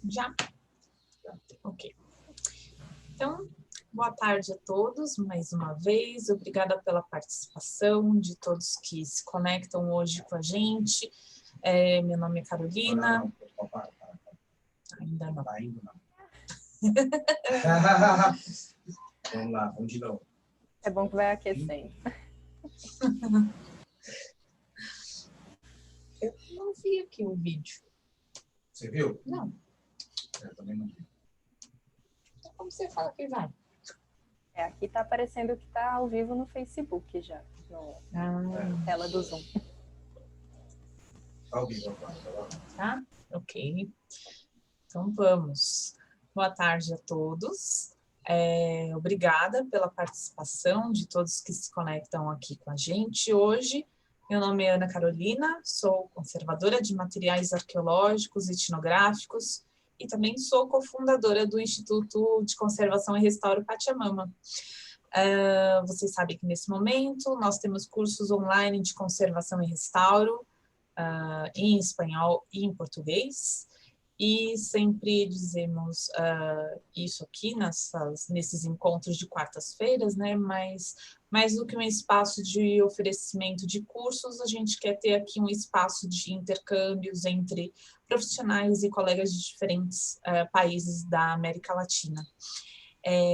Já? Ok. Então, boa tarde a todos, mais uma vez. Obrigada pela participação de todos que se conectam hoje com a gente. Meu nome é Carolina. Ainda não. Ainda não. Vamos lá, vamos de novo. É bom que vai aquecendo. Eu não vi aqui o vídeo. Você viu? Não. Eu também não vi. Então, como você fala que vai? Aqui tá aparecendo que tá ao vivo no Facebook já, na tela do Zoom. Ao vivo agora. Tá? Ok. Então, vamos. Boa tarde a todos. Obrigada pela participação de todos que se conectam aqui com a gente hoje. Meu nome é Ana Carolina, sou conservadora de materiais arqueológicos e etnográficos e também sou cofundadora do Instituto de Conservação e Restauro Pachamama. Vocês sabem que nesse momento nós temos cursos online de conservação e restauro em espanhol e em português. E sempre dizemos isso aqui nesses encontros de quartas-feiras, né? Mas mais do que um espaço de oferecimento de cursos, a gente quer ter aqui um espaço de intercâmbios entre profissionais e colegas de diferentes países da América Latina.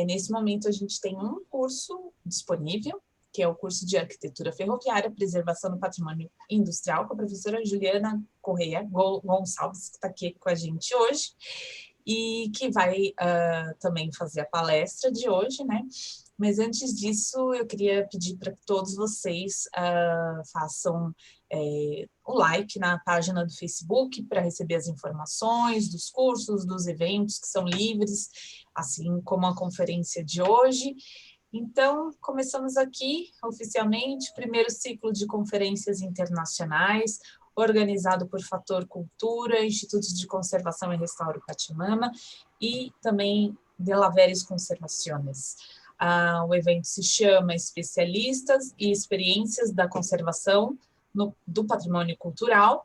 Nesse momento, a gente tem um curso disponível, que é o curso de Arquitetura Ferroviária, Preservação do Patrimônio Industrial, com a professora Juliana Correia Gonçalves, que está aqui com a gente hoje, e que vai também fazer a palestra de hoje, né? Mas antes disso, eu queria pedir para que todos vocês façam o like na página do Facebook para receber as informações dos cursos, dos eventos que são livres, assim como a conferência de hoje. Então, começamos aqui, oficialmente, o primeiro ciclo de conferências internacionais, organizado por Fator Cultura, Instituto de Conservação e Restauro Pachamama e também de Laveres Conservaciones. O evento se chama Especialistas e Experiências da Conservação do Patrimônio Cultural.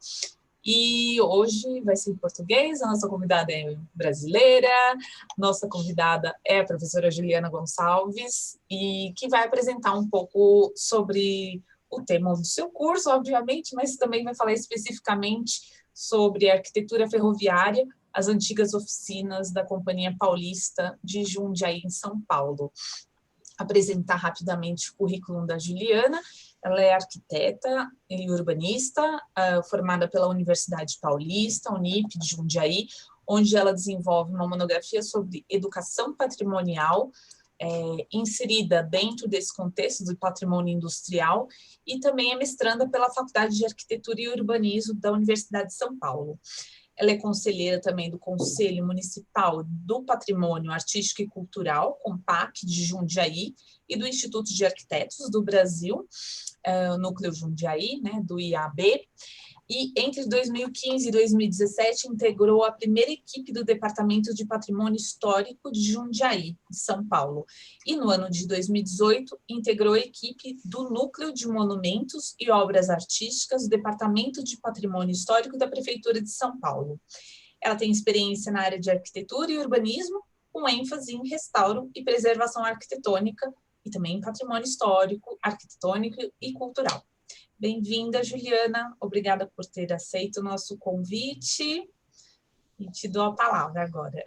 E hoje vai ser em português, a nossa convidada é brasileira, nossa convidada é a professora Juliana Gonçalves, e que vai apresentar um pouco sobre o tema do seu curso, obviamente, mas também vai falar especificamente sobre a arquitetura ferroviária, as antigas oficinas da Companhia Paulista de Jundiaí, em São Paulo. Apresentar rapidamente o currículo da Juliana. Ela é arquiteta e urbanista, formada pela Universidade Paulista, Unip, de Jundiaí, onde ela desenvolve uma monografia sobre educação patrimonial, inserida dentro desse contexto do patrimônio industrial, e também é mestranda pela Faculdade de Arquitetura e Urbanismo da Universidade de São Paulo. Ela é conselheira também do Conselho Municipal do Patrimônio Artístico e Cultural, CONPAC, de Jundiaí, e do Instituto de Arquitetos do Brasil, o Núcleo Jundiaí, né, do IAB. E entre 2015 e 2017 integrou a primeira equipe do Departamento de Patrimônio Histórico de Jundiaí, de São Paulo. E no ano de 2018 integrou a equipe do Núcleo de Monumentos e Obras Artísticas do Departamento de Patrimônio Histórico da Prefeitura de São Paulo. Ela tem experiência na área de arquitetura e urbanismo, com ênfase em restauro e preservação arquitetônica e também em patrimônio histórico, arquitetônico e cultural. Bem-vinda, Juliana. Obrigada por ter aceito o nosso convite. E te dou a palavra agora.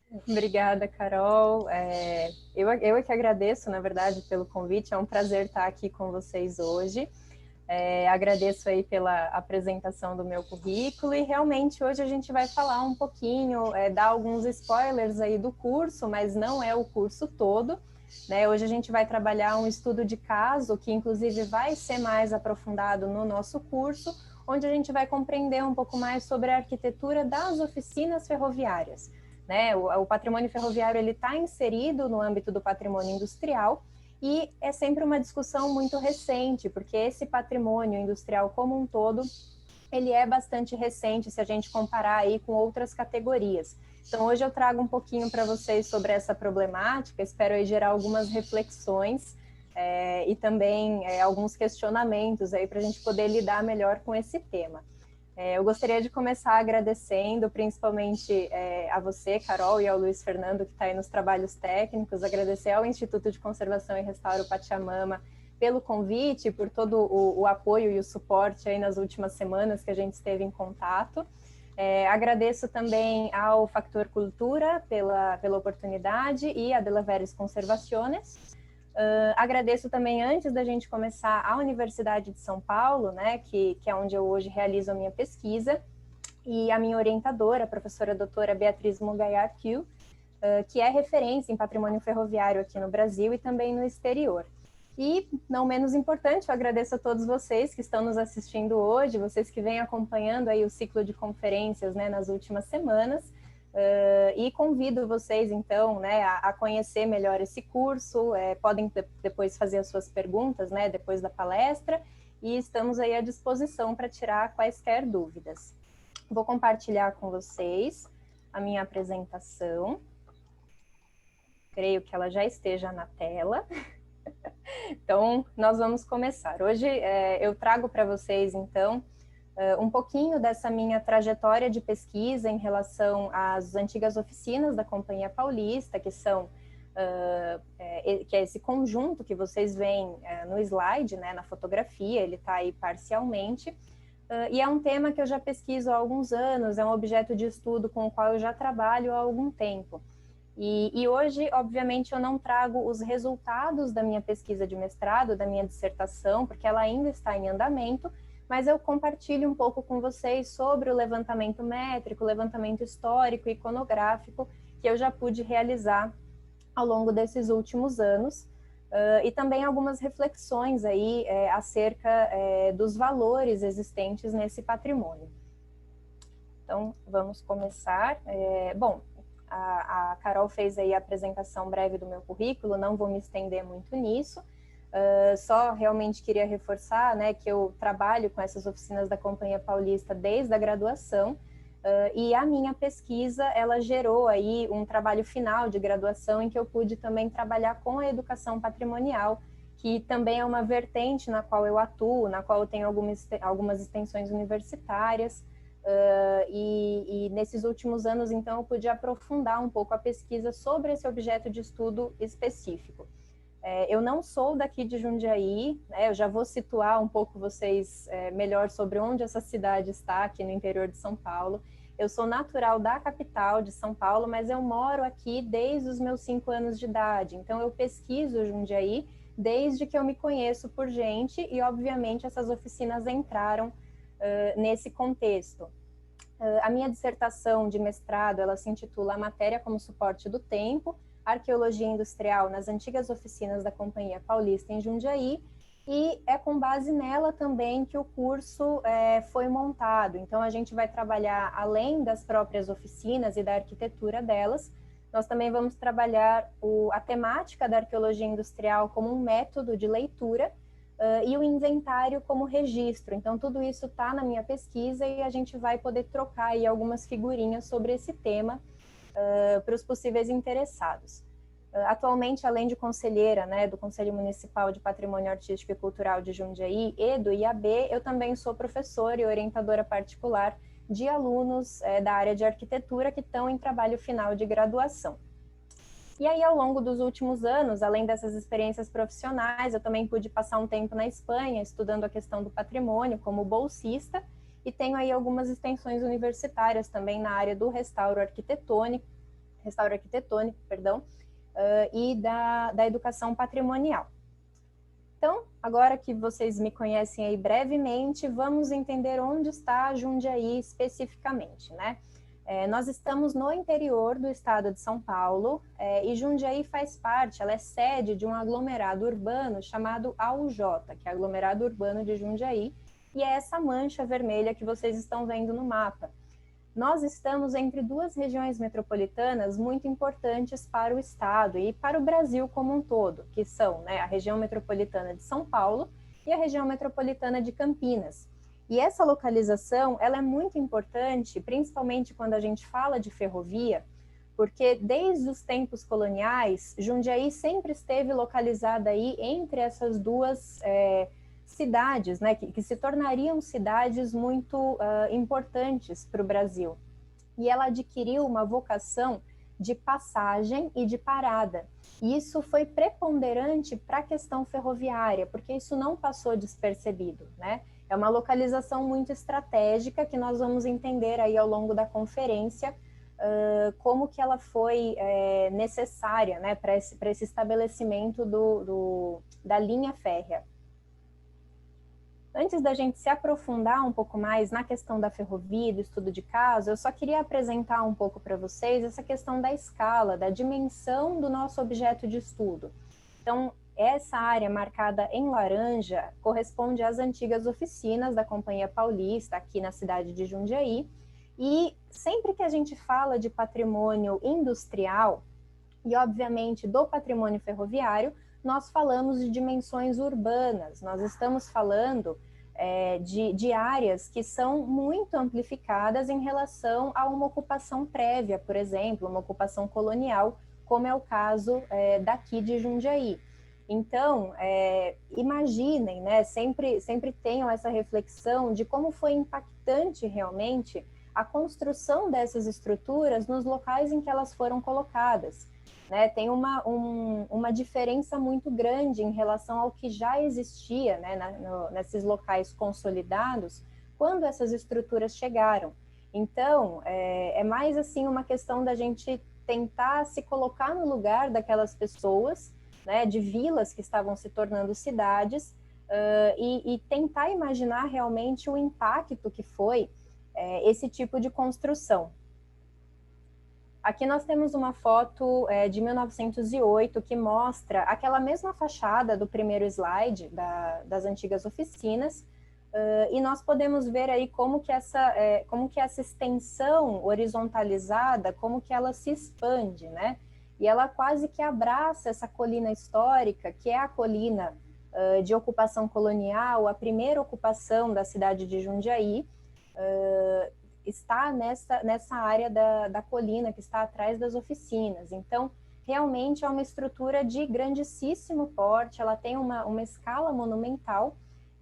Obrigada, Carol. Eu é que agradeço, na verdade, pelo convite. É um prazer estar aqui com vocês hoje. Agradeço aí pela apresentação do meu currículo e realmente hoje a gente vai falar um pouquinho, dar alguns spoilers aí do curso, mas não é o curso todo. Né? Hoje a gente vai trabalhar um estudo de caso, que inclusive vai ser mais aprofundado no nosso curso, onde a gente vai compreender um pouco mais sobre a arquitetura das oficinas ferroviárias. Né? O patrimônio ferroviário está inserido no âmbito do patrimônio industrial e é sempre uma discussão muito recente, porque esse patrimônio industrial como um todo, ele é bastante recente se a gente comparar aí com outras categorias. Então, hoje eu trago um pouquinho para vocês sobre essa problemática, espero aí gerar algumas reflexões e também alguns questionamentos aí para a gente poder lidar melhor com esse tema. Eu gostaria de começar agradecendo principalmente a você, Carol, e ao Luiz Fernando, que está aí nos trabalhos técnicos, agradecer ao Instituto de Conservação e Restauro Pachamama pelo convite, por todo o apoio e o suporte aí nas últimas semanas que a gente esteve em contato. Agradeço também ao Factor Cultura pela oportunidade e a Delaveres Conservaciones. Agradeço também, antes da gente começar, a Universidade de São Paulo, né, que é onde eu hoje realizo a minha pesquisa, e a minha orientadora, a professora doutora Beatriz Mugayar-Kiu, que é referência em patrimônio ferroviário aqui no Brasil e também no exterior. E, não menos importante, eu agradeço a todos vocês que estão nos assistindo hoje, vocês que vêm acompanhando aí o ciclo de conferências, né, nas últimas semanas, e convido vocês, então, né, a conhecer melhor esse curso, podem depois fazer as suas perguntas, né, depois da palestra, e estamos aí à disposição para tirar quaisquer dúvidas. Vou compartilhar com vocês a minha apresentação. Creio que ela já esteja na tela. Então, nós vamos começar. Hoje eu trago para vocês, então, um pouquinho dessa minha trajetória de pesquisa em relação às antigas oficinas da Companhia Paulista, que são que é esse conjunto que vocês veem no slide, né, na fotografia, ele está aí parcialmente, e é um tema que eu já pesquiso há alguns anos, é um objeto de estudo com o qual eu já trabalho há algum tempo. E hoje, obviamente, eu não trago os resultados da minha pesquisa de mestrado, da minha dissertação, porque ela ainda está em andamento, mas eu compartilho um pouco com vocês sobre o levantamento métrico, levantamento histórico e iconográfico que eu já pude realizar ao longo desses últimos anos, e também algumas reflexões aí acerca dos valores existentes nesse patrimônio. Então, vamos começar. Bom, a Carol fez aí a apresentação breve do meu currículo, não vou me estender muito nisso, só realmente queria reforçar, né, que eu trabalho com essas oficinas da Companhia Paulista desde a graduação, e a minha pesquisa, ela gerou aí um trabalho final de graduação em que eu pude também trabalhar com a educação patrimonial, que também é uma vertente na qual eu atuo, na qual eu tenho algumas extensões universitárias, e nesses últimos anos, então, eu pude aprofundar um pouco a pesquisa sobre esse objeto de estudo específico. Eu não sou daqui de Jundiaí, né, eu já vou situar um pouco vocês melhor sobre onde essa cidade está, aqui no interior de São Paulo. Eu sou natural da capital de São Paulo, mas eu moro aqui desde os meus 5 anos de idade, então eu pesquiso Jundiaí desde que eu me conheço por gente, e obviamente essas oficinas entraram nesse contexto. A minha dissertação de mestrado, ela se intitula A Matéria como Suporte do Tempo, Arqueologia Industrial nas Antigas Oficinas da Companhia Paulista em Jundiaí, e é com base nela também que o curso foi montado. Então, a gente vai trabalhar, além das próprias oficinas e da arquitetura delas, nós também vamos trabalhar a temática da arqueologia industrial como um método de leitura, e o inventário como registro. Então, tudo isso está na minha pesquisa e a gente vai poder trocar aí algumas figurinhas sobre esse tema para os possíveis interessados. Atualmente, além de conselheira, né, do Conselho Municipal de Patrimônio Artístico e Cultural de Jundiaí e do IAB, eu também sou professora e orientadora particular de alunos da área de arquitetura que estão em trabalho final de graduação. E aí, ao longo dos últimos anos, além dessas experiências profissionais, eu também pude passar um tempo na Espanha, estudando a questão do patrimônio como bolsista, e tenho aí algumas extensões universitárias também na área do restauro arquitetônico, e da educação patrimonial. Então, agora que vocês me conhecem aí brevemente, vamos entender onde está Jundiaí especificamente, né? Nós estamos no interior do estado de São Paulo, e Jundiaí faz parte, ela é sede de um aglomerado urbano chamado AUJ, que é aglomerado urbano de Jundiaí, e é essa mancha vermelha que vocês estão vendo no mapa. Nós estamos entre duas regiões metropolitanas muito importantes para o estado e para o Brasil como um todo, que são, né, a região metropolitana de São Paulo e a região metropolitana de Campinas. E essa localização, ela é muito importante, principalmente quando a gente fala de ferrovia, porque desde os tempos coloniais, Jundiaí sempre esteve localizada aí entre essas duas cidades, né, que se tornariam cidades muito importantes para o Brasil. E ela adquiriu uma vocação de passagem e de parada. E isso foi preponderante para a questão ferroviária, porque isso não passou despercebido, né? É uma localização muito estratégica que nós vamos entender aí ao longo da conferência como que ela foi necessária, né, para esse estabelecimento da linha férrea. Antes da gente se aprofundar um pouco mais na questão da ferrovia, do estudo de caso, eu só queria apresentar um pouco para vocês essa questão da escala, da dimensão do nosso objeto de estudo. Então, essa área marcada em laranja corresponde às antigas oficinas da Companhia Paulista, aqui na cidade de Jundiaí, e sempre que a gente fala de patrimônio industrial, e obviamente do patrimônio ferroviário, nós falamos de dimensões urbanas, nós estamos falando de áreas que são muito amplificadas em relação a uma ocupação prévia, por exemplo, uma ocupação colonial, como é o caso daqui de Jundiaí. Então, imaginem, né, sempre tenham essa reflexão de como foi impactante realmente a construção dessas estruturas nos locais em que elas foram colocadas. Né, tem uma diferença muito grande em relação ao que já existia, né, nesses locais consolidados quando essas estruturas chegaram. Então, é mais assim uma questão da gente tentar se colocar no lugar daquelas pessoas, né, de vilas que estavam se tornando cidades, e tentar imaginar realmente o impacto que foi esse tipo de construção. Aqui nós temos uma foto de 1908 que mostra aquela mesma fachada do primeiro slide das antigas oficinas, e nós podemos ver aí como que essa extensão horizontalizada, como que ela se expande, né? E ela quase que abraça essa colina histórica, que é a colina de ocupação colonial, a primeira ocupação da cidade de Jundiaí, está nessa área da colina que está atrás das oficinas. Então, realmente é uma estrutura de grandíssimo porte, ela tem uma escala monumental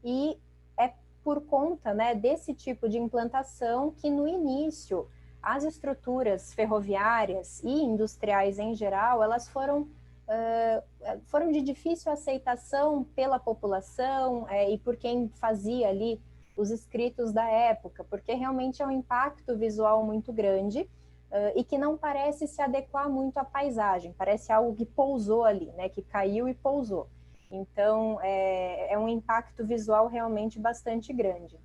e é por conta, né, desse tipo de implantação que no início as estruturas ferroviárias e industriais em geral, elas foram de difícil aceitação pela população e por quem fazia ali os escritos da época, porque realmente é um impacto visual muito grande e que não parece se adequar muito à paisagem, parece algo que pousou ali, né, que caiu e pousou. Então, é um impacto visual realmente bastante grande.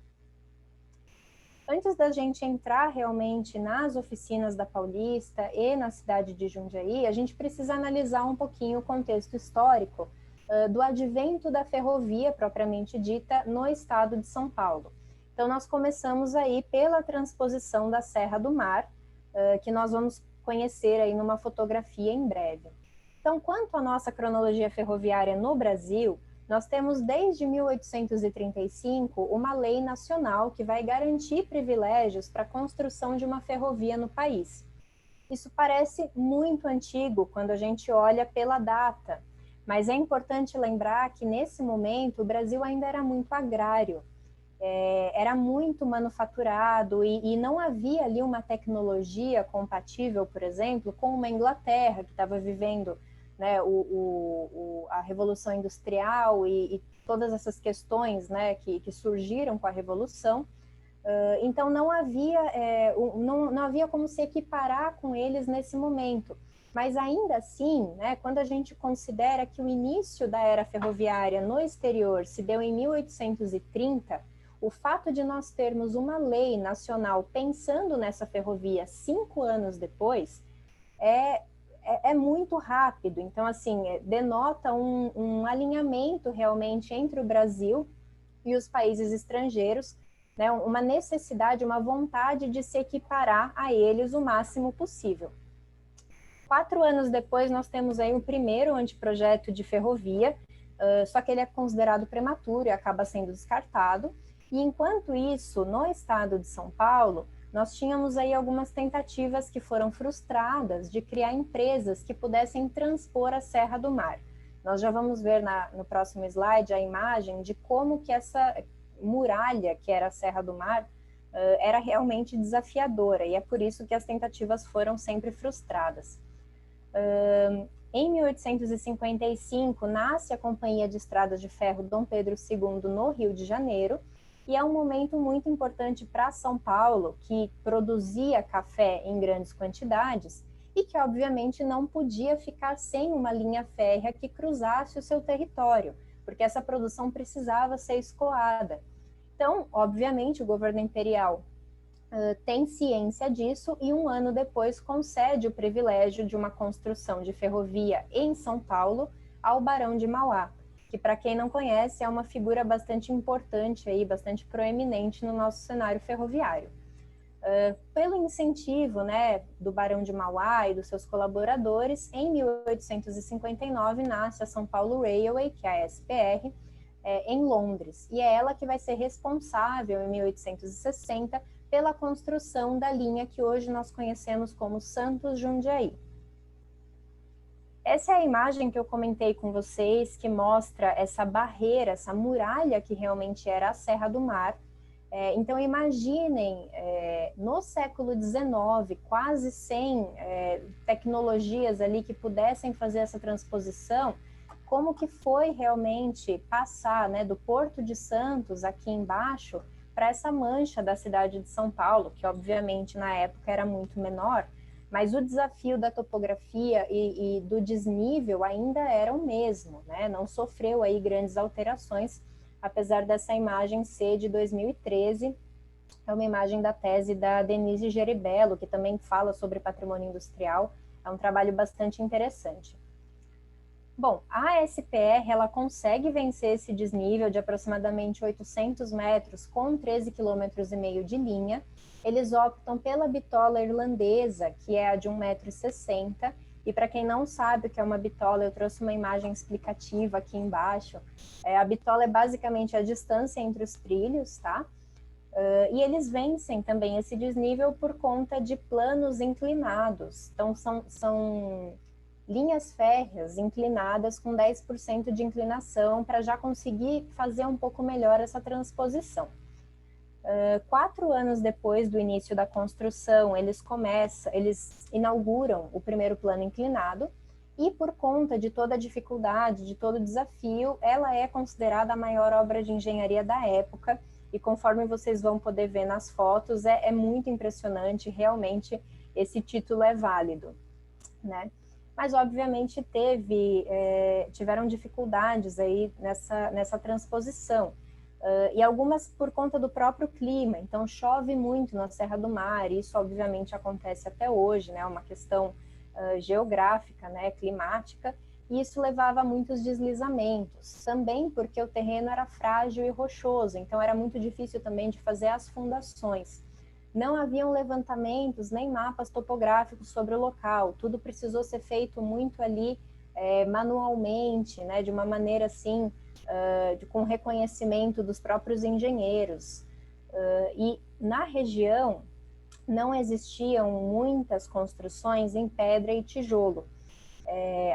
Antes da gente entrar realmente nas oficinas da Paulista e na cidade de Jundiaí, a gente precisa analisar um pouquinho o contexto histórico do advento da ferrovia propriamente dita no estado de São Paulo. Então, nós começamos aí pela transposição da Serra do Mar, que nós vamos conhecer aí numa fotografia em breve. Então, quanto à nossa cronologia ferroviária no Brasil, nós temos desde 1835 uma lei nacional que vai garantir privilégios para a construção de uma ferrovia no país. Isso parece muito antigo quando a gente olha pela data, mas é importante lembrar que nesse momento o Brasil ainda era muito agrário, era muito manufaturado e não havia ali uma tecnologia compatível, por exemplo, com uma Inglaterra que estava vivendo, né, a Revolução Industrial e todas essas questões, né, que surgiram com a Revolução. Então não havia como se equiparar com eles nesse momento. Mas ainda assim, né, quando a gente considera que o início da era ferroviária no exterior se deu em 1830, o fato de nós termos uma lei nacional pensando nessa ferrovia 5 anos depois é muito rápido. Então, assim, denota um alinhamento realmente entre o Brasil e os países estrangeiros, né, uma necessidade, uma vontade de se equiparar a eles o máximo possível. 4 anos depois, nós temos aí o primeiro anteprojeto de ferrovia, só que ele é considerado prematuro e acaba sendo descartado. E enquanto isso, no estado de São Paulo, nós tínhamos aí algumas tentativas que foram frustradas de criar empresas que pudessem transpor a Serra do Mar. Nós já vamos ver no próximo slide a imagem de como que essa muralha, que era a Serra do Mar, era realmente desafiadora, e é por isso que as tentativas foram sempre frustradas. Em 1855, nasce a Companhia de Estradas de Ferro Dom Pedro II no Rio de Janeiro, e é um momento muito importante para São Paulo, que produzia café em grandes quantidades e que, obviamente, não podia ficar sem uma linha férrea que cruzasse o seu território, porque essa produção precisava ser escoada. Então, obviamente, o governo imperial tem ciência disso e um ano depois concede o privilégio de uma construção de ferrovia em São Paulo ao Barão de Mauá, que, para quem não conhece, é uma figura bastante importante, aí, bastante proeminente no nosso cenário ferroviário. Pelo incentivo, né, do Barão de Mauá e dos seus colaboradores, em 1859 nasce a São Paulo Railway, que é a SPR, em Londres, e é ela que vai ser responsável, em 1860, pela construção da linha que hoje nós conhecemos como Santos-Jundiaí. Essa é a imagem que eu comentei com vocês, que mostra essa barreira, essa muralha que realmente era a Serra do Mar. Então, imaginem, no século XIX, quase sem tecnologias ali que pudessem fazer essa transposição, como que foi realmente passar, né, do Porto de Santos, aqui embaixo, para essa mancha da cidade de São Paulo, que obviamente na época era muito menor, mas o desafio da topografia e do desnível ainda era o mesmo, né? Não sofreu aí grandes alterações, apesar dessa imagem ser de 2013, é uma imagem da tese da Denise Geribello, que também fala sobre patrimônio industrial, é um trabalho bastante interessante. Bom, a SPR, ela consegue vencer esse desnível de aproximadamente 800 metros com 13,5 km de linha. Eles optam pela bitola irlandesa, que é a de 1,60 m, e para quem não sabe o que é uma bitola, eu trouxe uma imagem explicativa aqui embaixo. A bitola é basicamente a distância entre os trilhos, tá? E eles vencem também esse desnível por conta de planos inclinados. Então, são linhas férreas inclinadas com 10% de inclinação para já conseguir fazer um pouco melhor essa transposição. 4 anos depois do início da construção, eles inauguram o primeiro plano inclinado e, por conta de toda a dificuldade, de todo o desafio, ela é considerada a maior obra de engenharia da época e, conforme vocês vão poder ver nas fotos, é muito impressionante, realmente esse título é válido, né? Mas, obviamente, tiveram dificuldades aí nessa transposição. E algumas por conta do próprio clima. Então, chove muito na Serra do Mar, e isso, obviamente, acontece até hoje, né? Uma questão geográfica, né? Climática, e isso levava a muitos deslizamentos. Também porque o terreno era frágil e rochoso, então era muito difícil também de fazer as fundações. Não haviam levantamentos nem mapas topográficos sobre o local, tudo precisou ser feito muito ali manualmente, né, de uma maneira assim, com reconhecimento dos próprios engenheiros. E na região não existiam muitas construções em pedra e tijolo.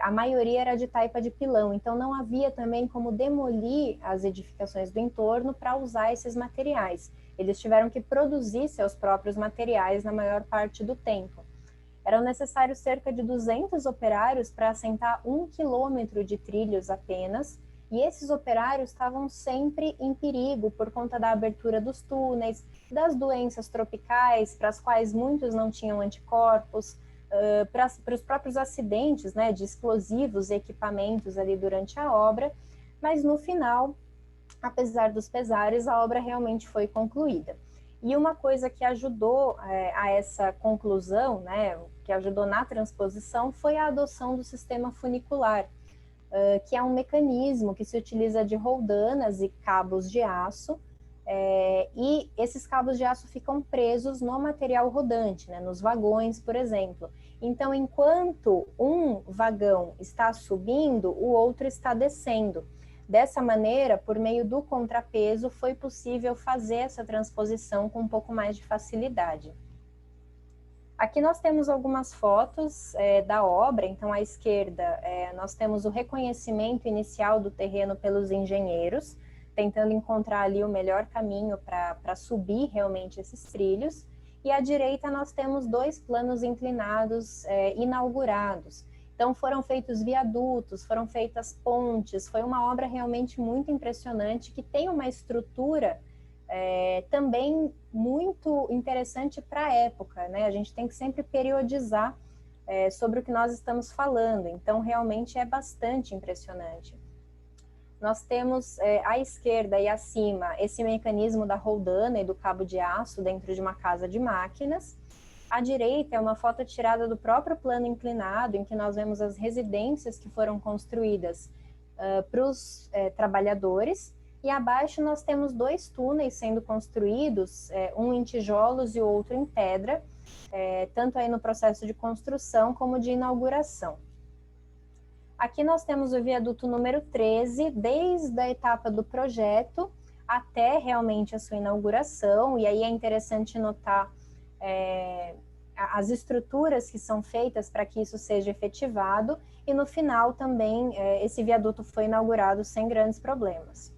A maioria era de taipa de pilão, então não havia também como demolir as edificações do entorno para usar esses materiais. Eles tiveram que produzir seus próprios materiais na maior parte do tempo. Eram necessários cerca de 200 operários para assentar 1 quilômetro de trilhos apenas, e esses operários estavam sempre em perigo por conta da abertura dos túneis, das doenças tropicais, para as quais muitos não tinham anticorpos, para os próprios acidentes, né, de explosivos e equipamentos ali durante a obra, mas no final, apesar dos pesares, a obra realmente foi concluída. E uma coisa que ajudou a essa conclusão, né, que ajudou na transposição, foi a adoção do sistema funicular, que é um mecanismo que se utiliza de roldanas e cabos de aço, e esses cabos de aço ficam presos no material rodante, né, nos vagões, por exemplo. Então, enquanto um vagão está subindo, o outro está descendo. Dessa maneira, por meio do contrapeso, foi possível fazer essa transposição com um pouco mais de facilidade. Aqui nós temos algumas fotos da obra. Então, à esquerda, nós temos o reconhecimento inicial do terreno pelos engenheiros, tentando encontrar ali o melhor caminho para subir realmente esses trilhos. E à direita nós temos 2 planos inclinados inaugurados. Então foram feitos viadutos, foram feitas pontes, foi uma obra realmente muito impressionante, que tem uma estrutura também muito interessante para a época, né? A gente tem que sempre periodizar sobre o que nós estamos falando, então realmente é bastante impressionante. Nós temos à esquerda e acima esse mecanismo da roldana e do cabo de aço dentro de uma casa de máquinas. À direita é uma foto tirada do próprio plano inclinado, em que nós vemos as residências que foram construídas para os trabalhadores. E abaixo nós temos 2 túneis sendo construídos, um em tijolos e o outro em pedra, tanto aí no processo de construção como de inauguração. Aqui nós temos o viaduto número 13, desde a etapa do projeto até realmente a sua inauguração, e aí é interessante notar as estruturas que são feitas para que isso seja efetivado, e no final também esse viaduto foi inaugurado sem grandes problemas.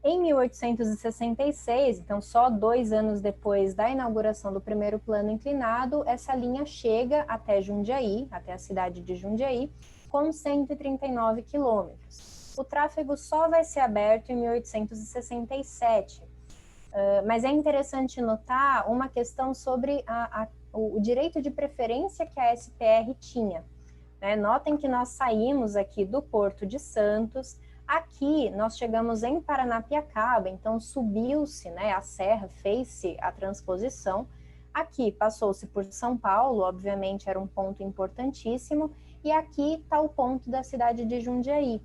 Em 1866, então só 2 anos depois da inauguração do primeiro plano inclinado, essa linha chega até Jundiaí, até a cidade de Jundiaí, com 139 quilômetros. O tráfego só vai ser aberto em 1867, mas é interessante notar uma questão sobre o direito de preferência que a SPR tinha. Né? Notem que nós saímos aqui do Porto de Santos. Aqui nós chegamos em Paranapiacaba, então subiu-se, né, a serra, fez-se a transposição. Aqui passou-se por São Paulo, obviamente era um ponto importantíssimo, e aqui está o ponto da cidade de Jundiaí.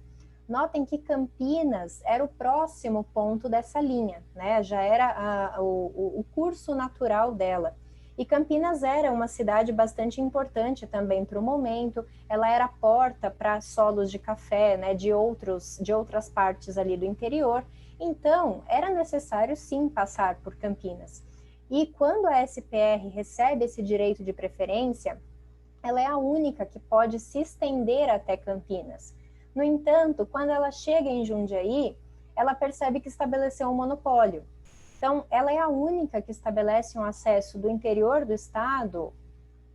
Notem que Campinas era o próximo ponto dessa linha, né, já era o curso natural dela. E Campinas era uma cidade bastante importante também para o momento, ela era porta para solos de café, né, de outras partes ali do interior, então era necessário sim passar por Campinas. E quando a SPR recebe esse direito de preferência, ela é a única que pode se estender até Campinas. No entanto, quando ela chega em Jundiaí, ela percebe que estabeleceu um monopólio. Então, ela é a única que estabelece um acesso do interior do estado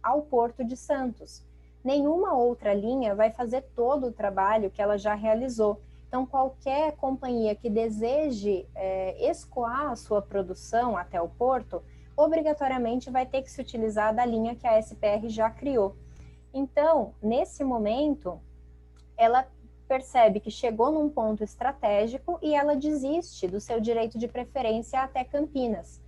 ao Porto de Santos. Nenhuma outra linha vai fazer todo o trabalho que ela já realizou. Então, qualquer companhia que deseje escoar a sua produção até o porto, obrigatoriamente vai ter que se utilizar da linha que a SPR já criou. Então, nesse momento, ela percebe que chegou num ponto estratégico e ela desiste do seu direito de preferência até Campinas.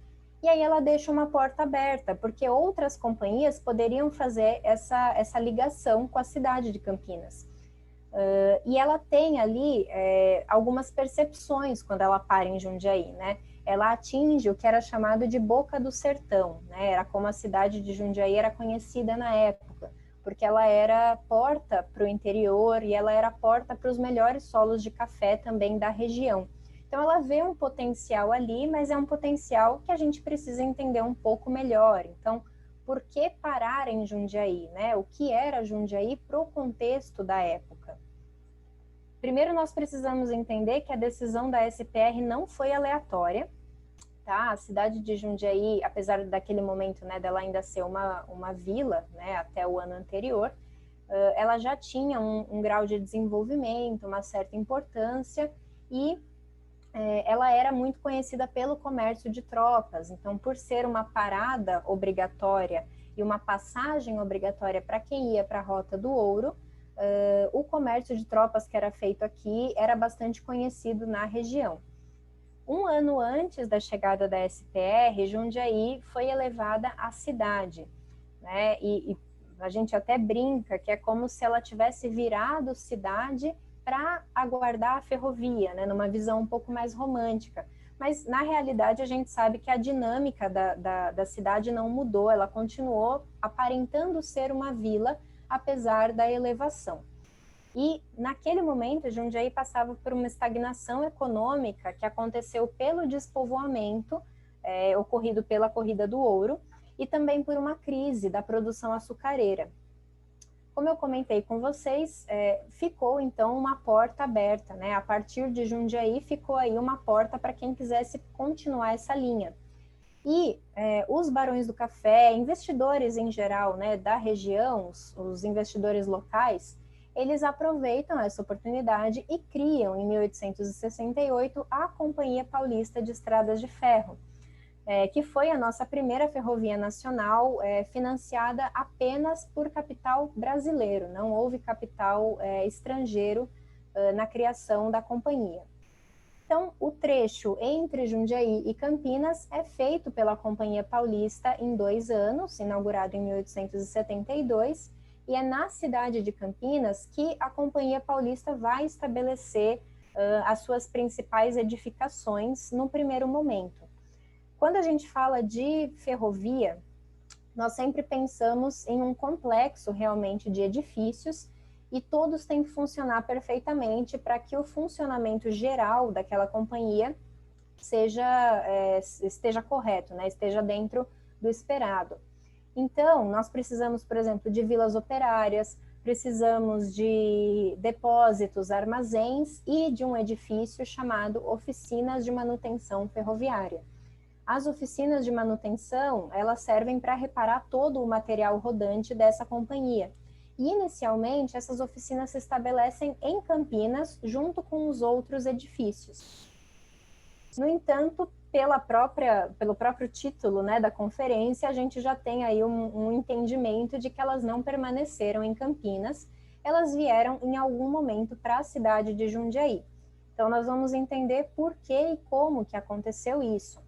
E aí ela deixa uma porta aberta, porque outras companhias poderiam fazer essa ligação com a cidade de Campinas. E ela tem ali algumas percepções quando ela para em Jundiaí, né? Ela atinge o que era chamado de Boca do Sertão, né? Era como a cidade de Jundiaí era conhecida na época, porque ela era porta para o interior e ela era porta para os melhores solos de café também da região. Então ela vê um potencial ali, mas é um potencial que a gente precisa entender um pouco melhor. Então, por que parar em Jundiaí, né? O que era Jundiaí para o contexto da época? Primeiro nós precisamos entender que a decisão da SPR não foi aleatória, tá? A cidade de Jundiaí, apesar daquele momento, né, dela ainda ser uma vila, né, até o ano anterior, ela já tinha um grau de desenvolvimento, uma certa importância, e ela era muito conhecida pelo comércio de tropas. Então, por ser uma parada obrigatória e uma passagem obrigatória para quem ia para a Rota do Ouro, o comércio de tropas que era feito aqui era bastante conhecido na região. Um ano antes da chegada da SPR, Jundiaí foi elevada à cidade, né? E a gente até brinca que é como se ela tivesse virado cidade para aguardar a ferrovia, né? Numa visão um pouco mais romântica. Mas, na realidade, a gente sabe que a dinâmica da cidade não mudou, ela continuou aparentando ser uma vila, apesar da elevação. E, naquele momento, Jundiaí passava por uma estagnação econômica que aconteceu pelo despovoamento ocorrido pela Corrida do Ouro, e também por uma crise da produção açucareira. Como eu comentei com vocês, ficou então uma porta aberta, né? A partir de Jundiaí ficou aí uma porta para quem quisesse continuar essa linha. E os barões do café, investidores em geral, né, da região, os investidores locais, eles aproveitam essa oportunidade e criam, em 1868, a Companhia Paulista de Estradas de Ferro, que foi a nossa primeira ferrovia nacional financiada apenas por capital brasileiro, não houve capital estrangeiro na criação da companhia. Então, o trecho entre Jundiaí e Campinas é feito pela Companhia Paulista em 2 anos, inaugurado em 1872, e é na cidade de Campinas que a Companhia Paulista vai estabelecer as suas principais edificações no primeiro momento. Quando a gente fala de ferrovia, nós sempre pensamos em um complexo realmente de edifícios e todos têm que funcionar perfeitamente para que o funcionamento geral daquela companhia esteja correto, né? Esteja dentro do esperado. Então, nós precisamos, por exemplo, de vilas operárias, precisamos de depósitos, armazéns e de um edifício chamado Oficinas de Manutenção Ferroviária. As oficinas de manutenção, elas servem para reparar todo o material rodante dessa companhia. E, inicialmente, essas oficinas se estabelecem em Campinas, junto com os outros edifícios. No entanto, pelo próprio título, né, da conferência, a gente já tem aí um entendimento de que elas não permaneceram em Campinas, elas vieram em algum momento para a cidade de Jundiaí. Então, nós vamos entender por que e como que aconteceu isso.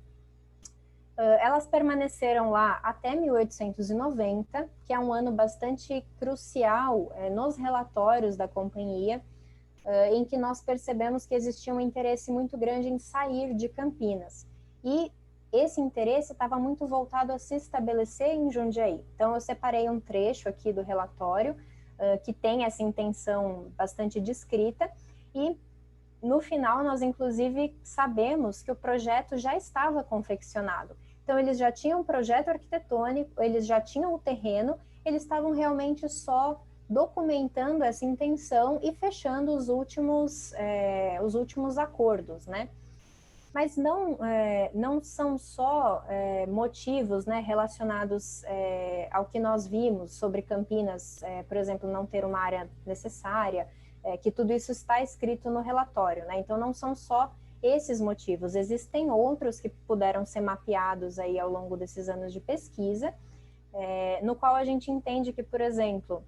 Elas permaneceram lá até 1890, que é um ano bastante crucial nos relatórios da companhia, em que nós percebemos que existia um interesse muito grande em sair de Campinas. E esse interesse estava muito voltado a se estabelecer em Jundiaí. Então, eu separei um trecho aqui do relatório, que tem essa intenção bastante descrita, e no final nós, inclusive, sabemos que o projeto já estava confeccionado. Então, eles já tinham um projeto arquitetônico, eles já tinham o terreno, eles estavam realmente só documentando essa intenção e fechando os últimos acordos, né? Mas não são só motivos, né, relacionados ao que nós vimos sobre Campinas, por exemplo, não ter uma área necessária, que tudo isso está escrito no relatório, né? Então, não são só esses motivos, existem outros que puderam ser mapeados aí ao longo desses anos de pesquisa, no qual a gente entende que, por exemplo,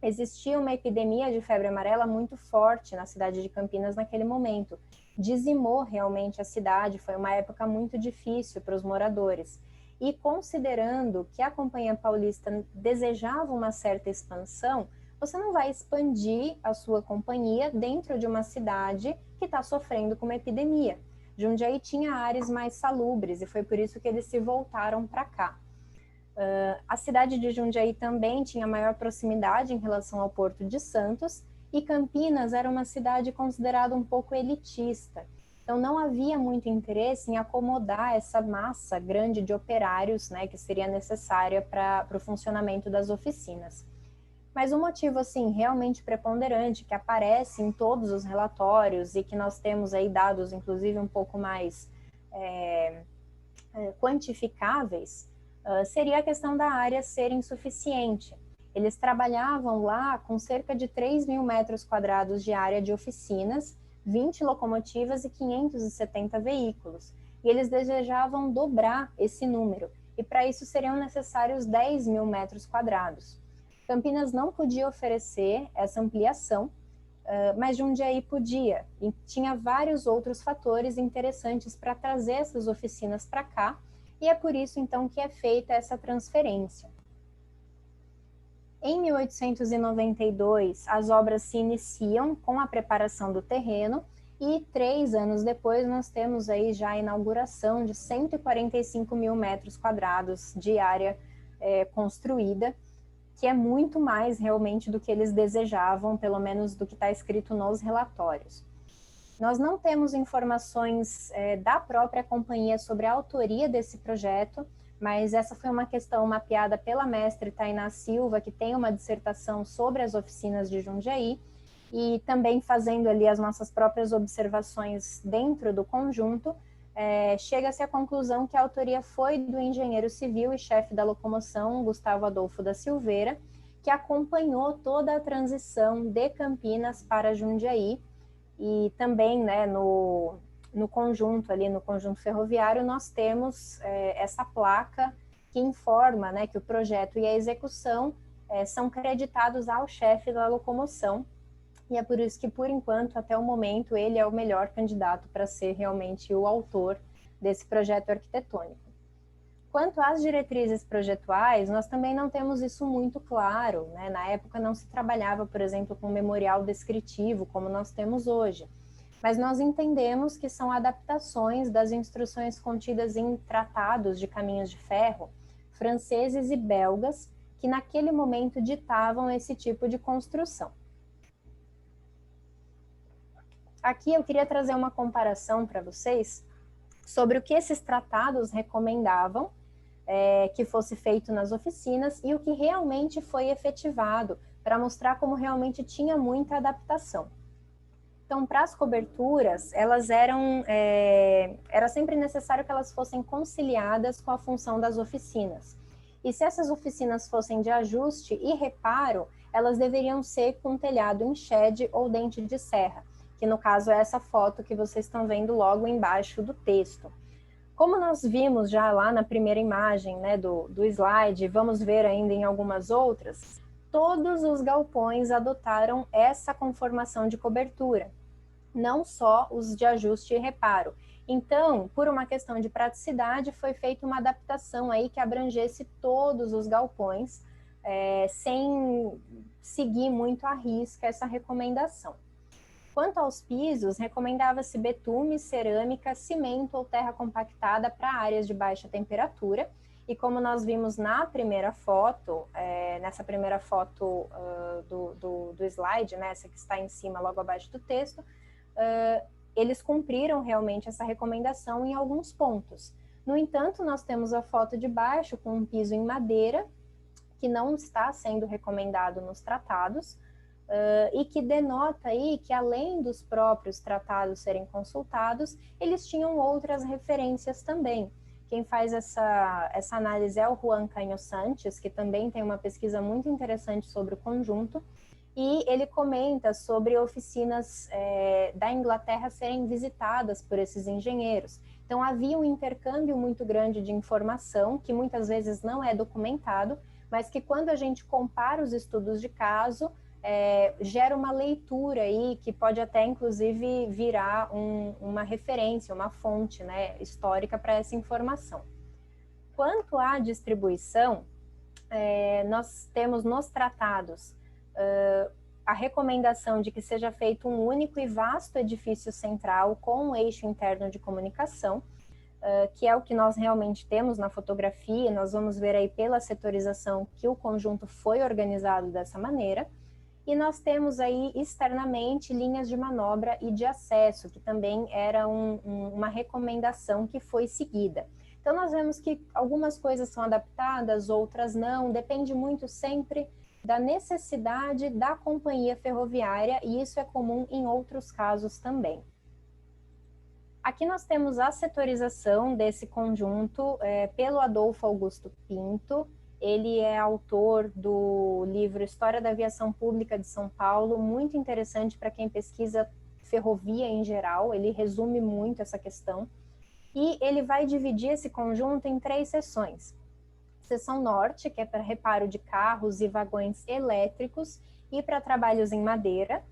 existia uma epidemia de febre amarela muito forte na cidade de Campinas naquele momento. Dizimou realmente a cidade, foi uma época muito difícil para os moradores. E considerando que a Companhia Paulista desejava uma certa expansão, você não vai expandir a sua companhia dentro de uma cidade que está sofrendo com uma epidemia. Jundiaí tinha áreas mais salubres e foi por isso que eles se voltaram para cá. A cidade de Jundiaí também tinha maior proximidade em relação ao Porto de Santos e Campinas era uma cidade considerada um pouco elitista. Então não havia muito interesse em acomodar essa massa grande de operários, né, que seria necessária para o funcionamento das oficinas. Mas um motivo, assim, realmente preponderante, que aparece em todos os relatórios e que nós temos aí dados, inclusive, um pouco mais quantificáveis, seria a questão da área ser insuficiente. Eles trabalhavam lá com cerca de 3.000 metros quadrados de área de oficinas, 20 locomotivas e 570 veículos. E eles desejavam dobrar esse número, e para isso seriam necessários 10.000 metros quadrados. Campinas não podia oferecer essa ampliação, mas Jundiaí podia, e tinha vários outros fatores interessantes para trazer essas oficinas para cá, e é por isso, então, que é feita essa transferência. Em 1892, as obras se iniciam com a preparação do terreno, e 3 anos depois nós temos aí já a inauguração de 145.000 metros quadrados de área construída, que é muito mais realmente do que eles desejavam, pelo menos do que está escrito nos relatórios. Nós não temos informações da própria companhia sobre a autoria desse projeto, mas essa foi uma questão mapeada pela mestre Tainá Silva, que tem uma dissertação sobre as oficinas de Jundiaí, e também fazendo ali as nossas próprias observações dentro do conjunto, chega-se à conclusão que a autoria foi do engenheiro civil e chefe da locomoção, Gustavo Adolfo da Silveira, que acompanhou toda a transição de Campinas para Jundiaí, e também, né, no conjunto ali, no conjunto ferroviário, nós temos essa placa que informa, né, que o projeto e a execução são creditados ao chefe da locomoção, e é por isso que, por enquanto, até o momento, ele é o melhor candidato para ser realmente o autor desse projeto arquitetônico. Quanto às diretrizes projetuais, nós também não temos isso muito claro, né? Na época não se trabalhava, por exemplo, com memorial descritivo, como nós temos hoje. Mas nós entendemos que são adaptações das instruções contidas em tratados de caminhos de ferro, franceses e belgas, que naquele momento ditavam esse tipo de construção. Aqui eu queria trazer uma comparação para vocês sobre o que esses tratados recomendavam que fosse feito nas oficinas e o que realmente foi efetivado, para mostrar como realmente tinha muita adaptação. Então, para as coberturas, elas era sempre necessário que elas fossem conciliadas com a função das oficinas. E se essas oficinas fossem de ajuste e reparo, elas deveriam ser com telhado em shed ou dente de serra, que no caso é essa foto que vocês estão vendo logo embaixo do texto. Como nós vimos já lá na primeira imagem, né, do slide, vamos ver ainda em algumas outras, todos os galpões adotaram essa conformação de cobertura, não só os de ajuste e reparo. Então, por uma questão de praticidade, foi feita uma adaptação aí que abrangesse todos os galpões, sem seguir muito à risca essa recomendação. Quanto aos pisos, recomendava-se betume, cerâmica, cimento ou terra compactada para áreas de baixa temperatura. E como nós vimos na primeira foto, nessa primeira foto do slide, né, essa que está em cima, logo abaixo do texto, eles cumpriram realmente essa recomendação em alguns pontos. No entanto, nós temos a foto de baixo com um piso em madeira, que não está sendo recomendado nos tratados, e que denota aí que, além dos próprios tratados serem consultados, eles tinham outras referências também. Quem faz essa análise é o Juan Canho Sanches, que também tem uma pesquisa muito interessante sobre o conjunto, e ele comenta sobre oficinas da Inglaterra serem visitadas por esses engenheiros. Então, havia um intercâmbio muito grande de informação, que muitas vezes não é documentado, mas que, quando a gente compara os estudos de caso, gera uma leitura aí que pode até, inclusive, virar uma referência, uma fonte, né, histórica para essa informação. Quanto à distribuição, nós temos nos tratados a recomendação de que seja feito um único e vasto edifício central com um eixo interno de comunicação, que é o que nós realmente temos na fotografia. Nós vamos ver aí pela setorização que o conjunto foi organizado dessa maneira. E nós temos aí externamente linhas de manobra e de acesso, que também era uma recomendação que foi seguida. Então nós vemos que algumas coisas são adaptadas, outras não, depende muito sempre da necessidade da companhia ferroviária, e isso é comum em outros casos também. Aqui nós temos a setorização desse conjunto pelo Adolfo Augusto Pinto. Ele é autor do livro História da Aviação Pública de São Paulo, muito interessante para quem pesquisa ferrovia em geral, ele resume muito essa questão. E ele vai dividir esse conjunto em 3 seções. Seção Norte, que é para reparo de carros e vagões elétricos e para trabalhos em madeira.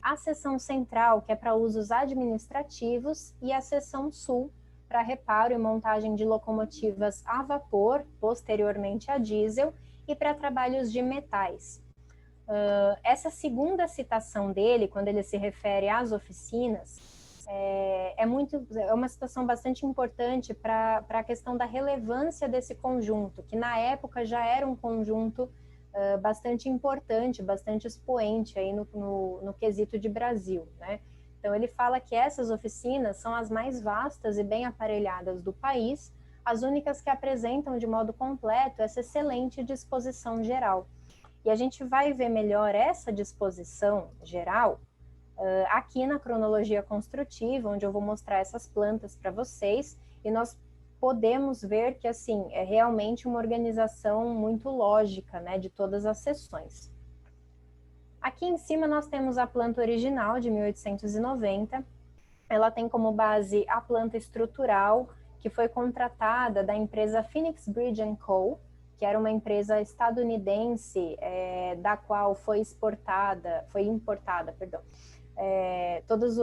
A seção Central, que é para usos administrativos, e a seção Sul, para reparo e montagem de locomotivas a vapor, posteriormente a diesel, e para trabalhos de metais. Essa segunda citação dele, quando ele se refere às oficinas, é uma citação bastante importante para a questão da relevância desse conjunto, que na época já era um conjunto bastante importante, bastante expoente aí no quesito de Brasil, né? Então ele fala que essas oficinas são as mais vastas e bem aparelhadas do país, as únicas que apresentam de modo completo essa excelente disposição geral. E a gente vai ver melhor essa disposição geral aqui na cronologia construtiva, onde eu vou mostrar essas plantas para vocês, e nós podemos ver que, assim, é realmente uma organização muito lógica, né, de todas as seções. Aqui em cima nós temos a planta original de 1890, ela tem como base a planta estrutural, que foi contratada da empresa Phoenix Bridge & Co., que era uma empresa estadunidense, da qual foi importada, todos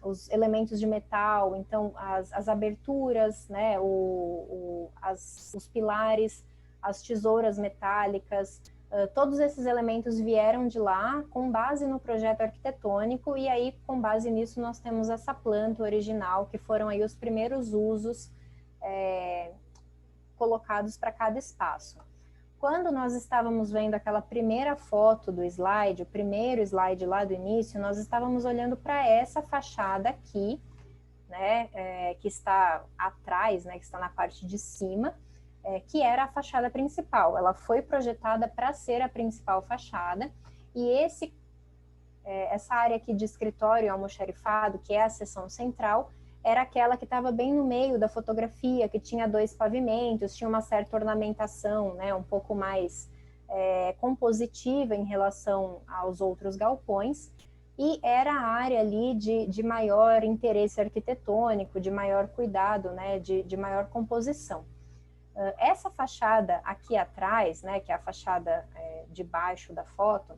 os elementos de metal, então as aberturas, né, os pilares, as tesouras metálicas, todos esses elementos vieram de lá com base no projeto arquitetônico, e aí com base nisso nós temos essa planta original, que foram aí os primeiros usos colocados para cada espaço. Quando nós estávamos vendo aquela primeira foto do slide, o primeiro slide lá do início, nós estávamos olhando para essa fachada aqui, né, que está atrás, né, que está na parte de cima, que era a fachada principal. Ela foi projetada para ser a principal fachada, e essa área aqui de escritório almoxarifado, que é a seção central, era aquela que estava bem no meio da fotografia, que tinha 2 pavimentos, tinha uma certa ornamentação, né, um pouco mais compositiva em relação aos outros galpões, e era a área ali de maior interesse arquitetônico, de maior cuidado, né, de maior composição. Essa fachada aqui atrás, né, que é a fachada de baixo da foto,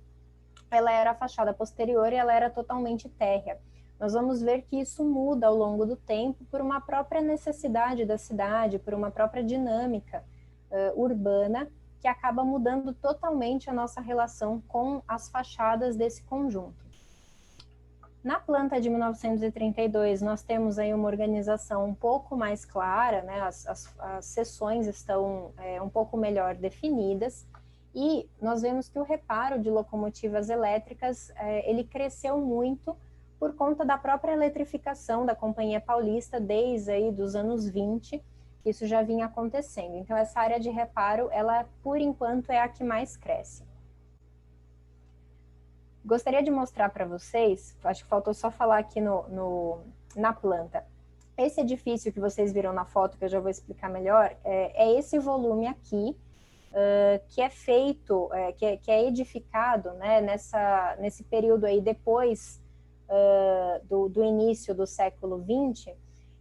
ela era a fachada posterior e ela era totalmente térrea. Nós vamos ver que isso muda ao longo do tempo por uma própria necessidade da cidade, por uma própria dinâmica urbana, que acaba mudando totalmente a nossa relação com as fachadas desse conjunto. Na planta de 1932, nós temos aí uma organização um pouco mais clara, né? As seções estão um pouco melhor definidas, e nós vemos que o reparo de locomotivas elétricas, ele cresceu muito por conta da própria eletrificação da Companhia Paulista desde aí dos anos 20, isso já vinha acontecendo. Então, essa área de reparo, ela, por enquanto, é a que mais cresce. Gostaria de mostrar para vocês, acho que faltou só falar aqui na planta. Esse edifício que vocês viram na foto, que eu já vou explicar melhor, é esse volume aqui, que é feito, que é edificado, né, nesse período aí depois do início do século XX,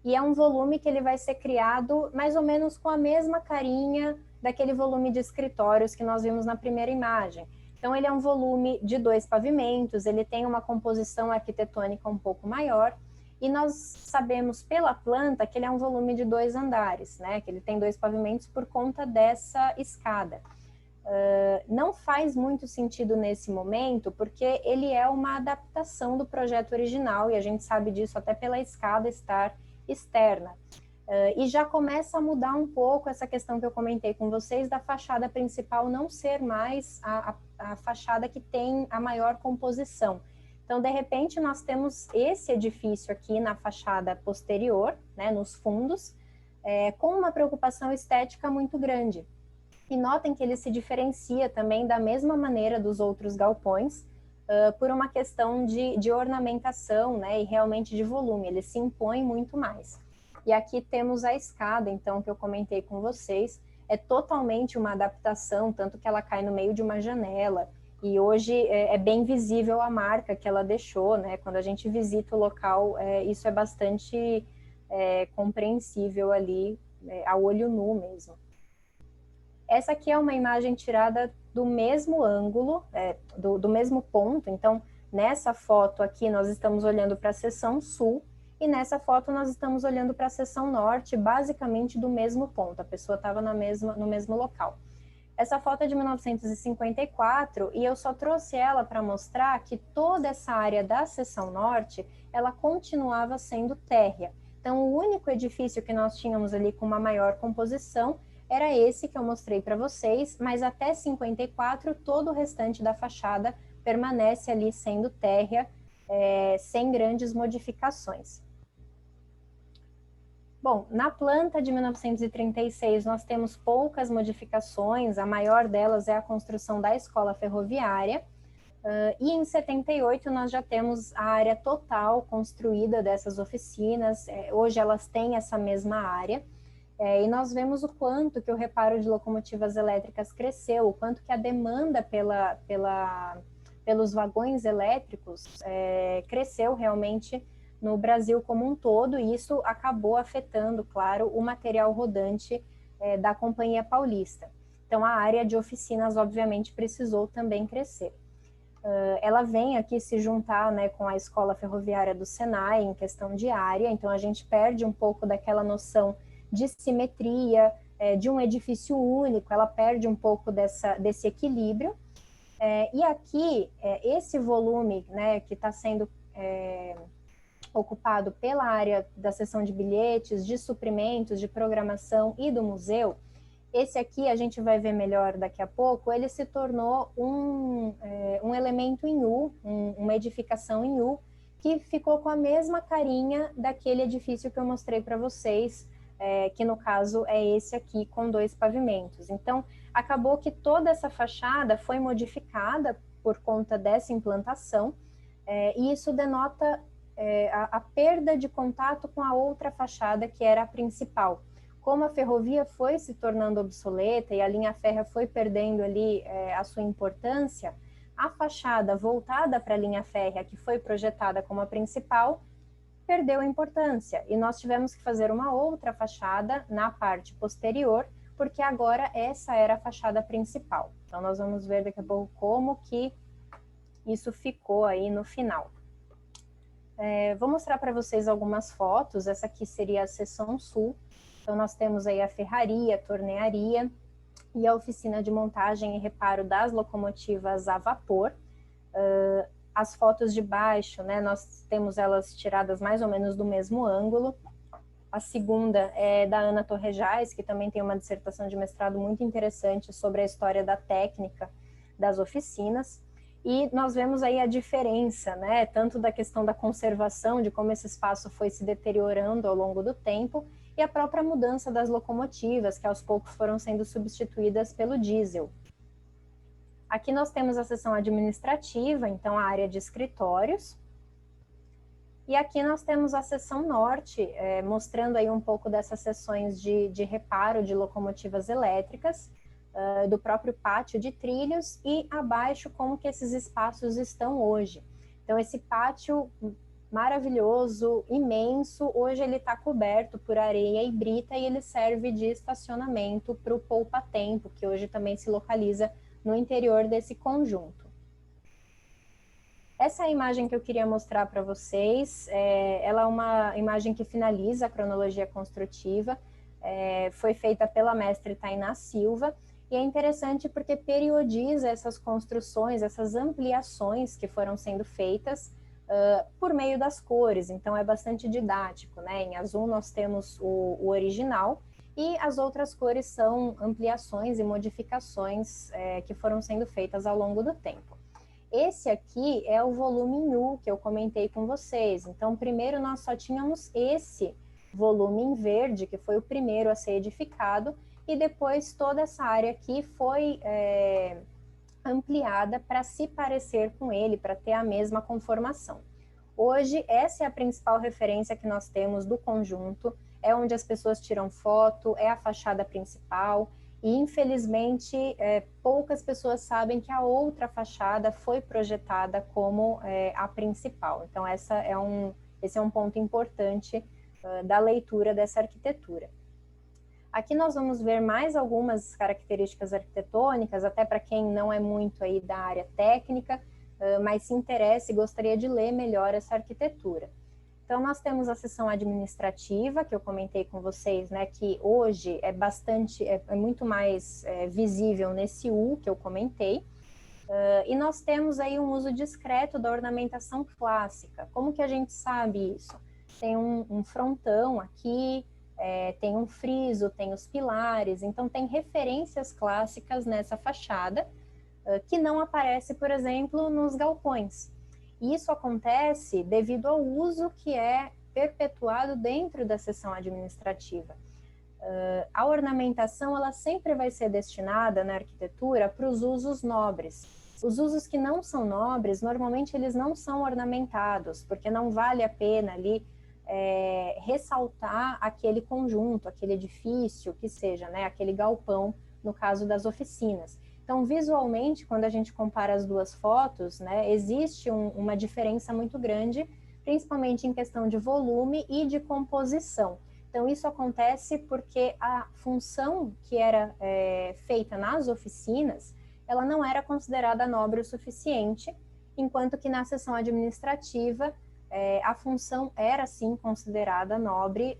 e é um volume que ele vai ser criado mais ou menos com a mesma carinha daquele volume de escritórios que nós vimos na primeira imagem. Então, ele é um volume de 2 pavimentos, ele tem uma composição arquitetônica um pouco maior, e nós sabemos pela planta que ele é um volume de 2 andares, né? Que ele tem 2 pavimentos por conta dessa escada. Não faz muito sentido nesse momento, porque ele é uma adaptação do projeto original, e a gente sabe disso até pela escada estar externa. E já começa a mudar um pouco essa questão que eu comentei com vocês, da fachada principal não ser mais a fachada que tem a maior composição. Então, de repente, nós temos esse edifício aqui na fachada posterior, né, nos fundos, com uma preocupação estética muito grande. E notem que ele se diferencia também da mesma maneira dos outros galpões, por uma questão de ornamentação, né, e realmente de volume, ele se impõe muito mais. E aqui temos a escada, então, que eu comentei com vocês, é totalmente uma adaptação, tanto que ela cai no meio de uma janela, e hoje é bem visível a marca que ela deixou, né? Quando a gente visita o local, isso é bastante compreensível ali, a olho nu mesmo. Essa aqui é uma imagem tirada do mesmo ângulo, do mesmo ponto. Então, nessa foto aqui, nós estamos olhando para a seção sul, e nessa foto nós estamos olhando para a seção norte, basicamente do mesmo ponto. A pessoa estava no mesmo local. Essa foto é de 1954, e eu só trouxe ela para mostrar que toda essa área da seção norte, ela continuava sendo térrea. Então, o único edifício que nós tínhamos ali com uma maior composição era esse que eu mostrei para vocês, mas até 54, todo o restante da fachada permanece ali sendo térrea, sem grandes modificações. Bom, na planta de 1936 nós temos poucas modificações, a maior delas é a construção da escola ferroviária, e em 78 nós já temos a área total construída dessas oficinas, hoje elas têm essa mesma área, e nós vemos o quanto que o reparo de locomotivas elétricas cresceu, o quanto que a demanda pelos vagões elétricos cresceu realmente no Brasil como um todo, e isso acabou afetando, claro, o material rodante da Companhia Paulista. Então, a área de oficinas, obviamente, precisou também crescer. Ela vem aqui se juntar, né, com a Escola Ferroviária do Senai em questão de área, então a gente perde um pouco daquela noção de simetria, de um edifício único, ela perde um pouco desse equilíbrio. E aqui, esse volume, né, que está sendo ocupado pela área da seção de bilhetes, de suprimentos, de programação e do museu, esse aqui a gente vai ver melhor daqui a pouco, ele se tornou um elemento em U, uma edificação em U, que ficou com a mesma carinha daquele edifício que eu mostrei para vocês, que no caso é esse aqui com 2 pavimentos. Então, acabou que toda essa fachada foi modificada por conta dessa implantação, e isso denota a perda de contato com a outra fachada, que era a principal. Como a ferrovia foi se tornando obsoleta e a linha férrea foi perdendo ali a sua importância, a fachada voltada para a linha férrea, que foi projetada como a principal, perdeu a importância. E nós tivemos que fazer uma outra fachada na parte posterior, porque agora essa era a fachada principal. Então, nós vamos ver daqui a pouco como que isso ficou aí no final. Vou mostrar para vocês algumas fotos. Essa aqui seria a seção sul. Então, nós temos aí a ferraria, a tornearia e a oficina de montagem e reparo das locomotivas a vapor. As fotos de baixo, né, nós temos elas tiradas mais ou menos do mesmo ângulo. A segunda é da Ana Torrejais, que também tem uma dissertação de mestrado muito interessante sobre a história da técnica das oficinas. E nós vemos aí a diferença, né, tanto da questão da conservação, de como esse espaço foi se deteriorando ao longo do tempo, e a própria mudança das locomotivas, que aos poucos foram sendo substituídas pelo diesel. Aqui nós temos a seção administrativa, então a área de escritórios. E aqui nós temos a seção norte, mostrando aí um pouco dessas seções de reparo de locomotivas elétricas, do próprio pátio de trilhos, e abaixo como que esses espaços estão hoje. Então esse pátio maravilhoso, imenso, hoje ele está coberto por areia e brita e ele serve de estacionamento para o poupa-tempo, que hoje também se localiza no interior desse conjunto. Essa é a imagem que eu queria mostrar para vocês. Ela é uma imagem que finaliza a cronologia construtiva, foi feita pela mestre Tainá Silva, e é interessante porque periodiza essas construções, essas ampliações que foram sendo feitas por meio das cores, então é bastante didático, né? Em azul nós temos o original, e as outras cores são ampliações e modificações que foram sendo feitas ao longo do tempo. Esse aqui é o volume em U que eu comentei com vocês. Então, primeiro nós só tínhamos esse volume em verde, que foi o primeiro a ser edificado, e depois toda essa área aqui foi ampliada para se parecer com ele, para ter a mesma conformação. Hoje, essa é a principal referência que nós temos do conjunto, é onde as pessoas tiram foto, é a fachada principal, e infelizmente poucas pessoas sabem que a outra fachada foi projetada como a principal. Então esse é um ponto importante da leitura dessa arquitetura. Aqui nós vamos ver mais algumas características arquitetônicas, até para quem não é muito aí da área técnica, mas se interessa e gostaria de ler melhor essa arquitetura. Então, nós temos a seção administrativa, que eu comentei com vocês, né, que hoje é muito mais visível nesse U que eu comentei, e nós temos aí um uso discreto da ornamentação clássica. Como que a gente sabe isso? Tem um frontão aqui, tem um friso, tem os pilares, então tem referências clássicas nessa fachada, que não aparece, por exemplo, nos galpões. Isso acontece devido ao uso que é perpetuado dentro da seção administrativa. A ornamentação, ela sempre vai ser destinada na arquitetura para os usos nobres. Os usos que não são nobres, normalmente eles não são ornamentados, porque não vale a pena ali ressaltar aquele conjunto, aquele edifício, que seja, né, aquele galpão, no caso das oficinas. Então, visualmente, quando a gente compara as duas fotos, né, existe uma diferença muito grande, principalmente em questão de volume e de composição. Então, isso acontece porque a função que era feita nas oficinas, ela não era considerada nobre o suficiente, enquanto que na seção administrativa, a função era, sim, considerada nobre,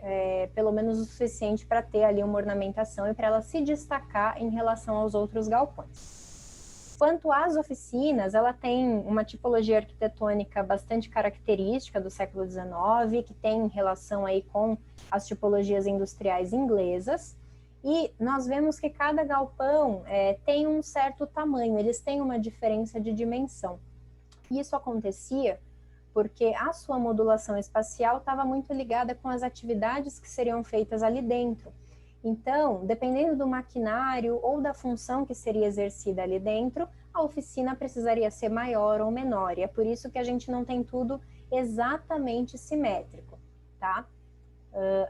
pelo menos o suficiente para ter ali uma ornamentação e para ela se destacar em relação aos outros galpões. Quanto às oficinas, ela tem uma tipologia arquitetônica bastante característica do século XIX, que tem relação aí com as tipologias industriais inglesas, e nós vemos que cada galpão tem um certo tamanho, eles têm uma diferença de dimensão. E isso acontecia porque a sua modulação espacial estava muito ligada com as atividades que seriam feitas ali dentro. Então, dependendo do maquinário ou da função que seria exercida ali dentro, a oficina precisaria ser maior ou menor, e é por isso que a gente não tem tudo exatamente simétrico, tá?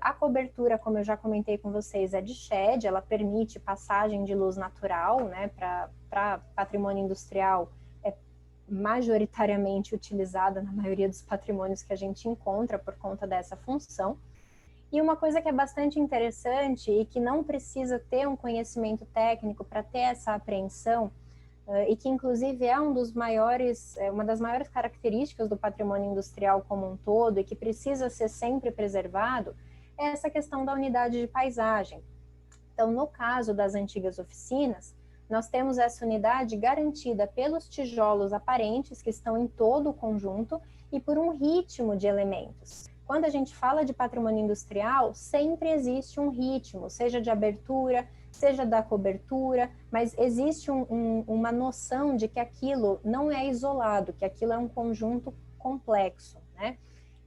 A cobertura, como eu já comentei com vocês, é de shed, ela permite passagem de luz natural, né, para patrimônio industrial, majoritariamente utilizada na maioria dos patrimônios que a gente encontra por conta dessa função. E uma coisa que é bastante interessante e que não precisa ter um conhecimento técnico para ter essa apreensão, e que inclusive é uma das maiores características do patrimônio industrial como um todo e que precisa ser sempre preservado, é essa questão da unidade de paisagem. Então, no caso das antigas oficinas, nós temos essa unidade garantida pelos tijolos aparentes que estão em todo o conjunto e por um ritmo de elementos. Quando a gente fala de patrimônio industrial, sempre existe um ritmo, seja de abertura, seja da cobertura, mas existe uma noção de que aquilo não é isolado, que aquilo é um conjunto complexo, né?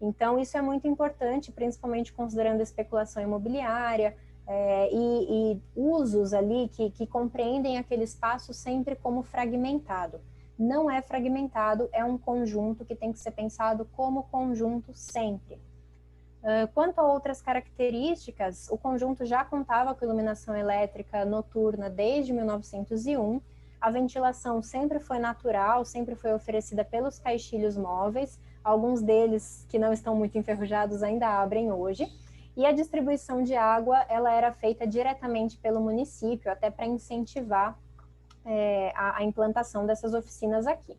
Então, isso é muito importante, principalmente considerando a especulação imobiliária, e usos ali que compreendem aquele espaço sempre como fragmentado. Não é fragmentado, é um conjunto que tem que ser pensado como conjunto sempre. Quanto a outras características, o conjunto já contava com iluminação elétrica noturna desde 1901, a ventilação sempre foi natural, sempre foi oferecida pelos caixilhos móveis, alguns deles que não estão muito enferrujados ainda abrem hoje, e a distribuição de água, ela era feita diretamente pelo município, até para incentivar a implantação dessas oficinas aqui.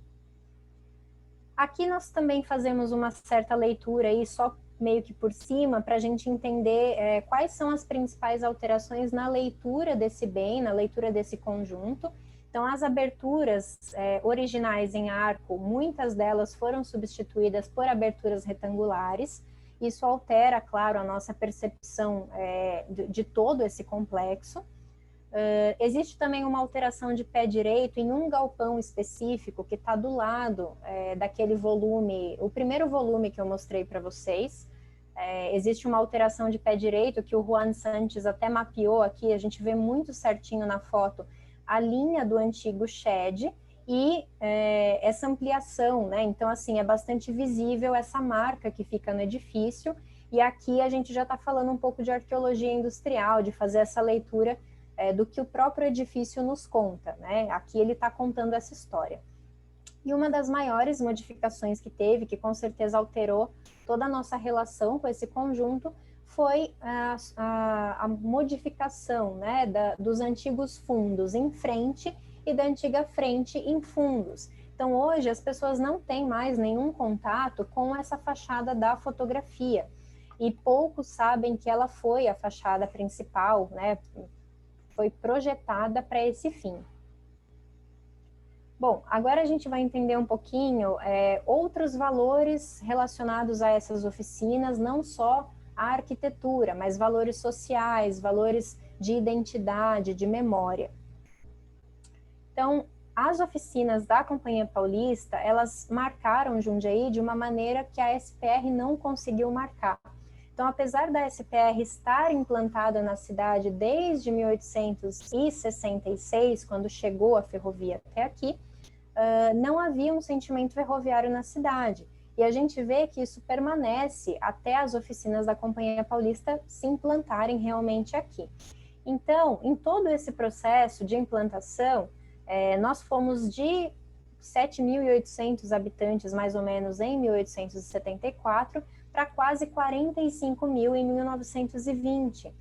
Aqui nós também fazemos uma certa leitura aí, só meio que por cima, para a gente entender quais são as principais alterações na leitura desse bem, na leitura desse conjunto. Então, as aberturas originais em arco, muitas delas foram substituídas por aberturas retangulares. Isso altera, claro, a nossa percepção de todo esse complexo. Existe também uma alteração de pé direito em um galpão específico que está do lado daquele volume, o primeiro volume que eu mostrei para vocês. Existe uma alteração de pé direito que o Juan Sanches até mapeou aqui, a gente vê muito certinho na foto a linha do antigo shed e essa ampliação, né? Então, assim, é bastante visível essa marca que fica no edifício, e aqui a gente já está falando um pouco de arqueologia industrial, de fazer essa leitura do que o próprio edifício nos conta, né? Aqui ele está contando essa história. E uma das maiores modificações que teve, que com certeza alterou toda a nossa relação com esse conjunto, foi a modificação, né, dos antigos fundos em frente e da antiga frente em fundos. Então, hoje, as pessoas não têm mais nenhum contato com essa fachada da fotografia, e poucos sabem que ela foi a fachada principal, né, foi projetada para esse fim. Bom, agora a gente vai entender um pouquinho outros valores relacionados a essas oficinas, não só a arquitetura, mas valores sociais, valores de identidade, de memória. Então, as oficinas da Companhia Paulista, elas marcaram Jundiaí de uma maneira que a SPR não conseguiu marcar. Então, apesar da SPR estar implantada na cidade desde 1866, quando chegou a ferrovia até aqui, não havia um sentimento ferroviário na cidade. E a gente vê que isso permanece até as oficinas da Companhia Paulista se implantarem realmente aqui. Então, em todo esse processo de implantação, nós fomos de 7.800 habitantes, mais ou menos, em 1874, para quase 45 mil em 1920.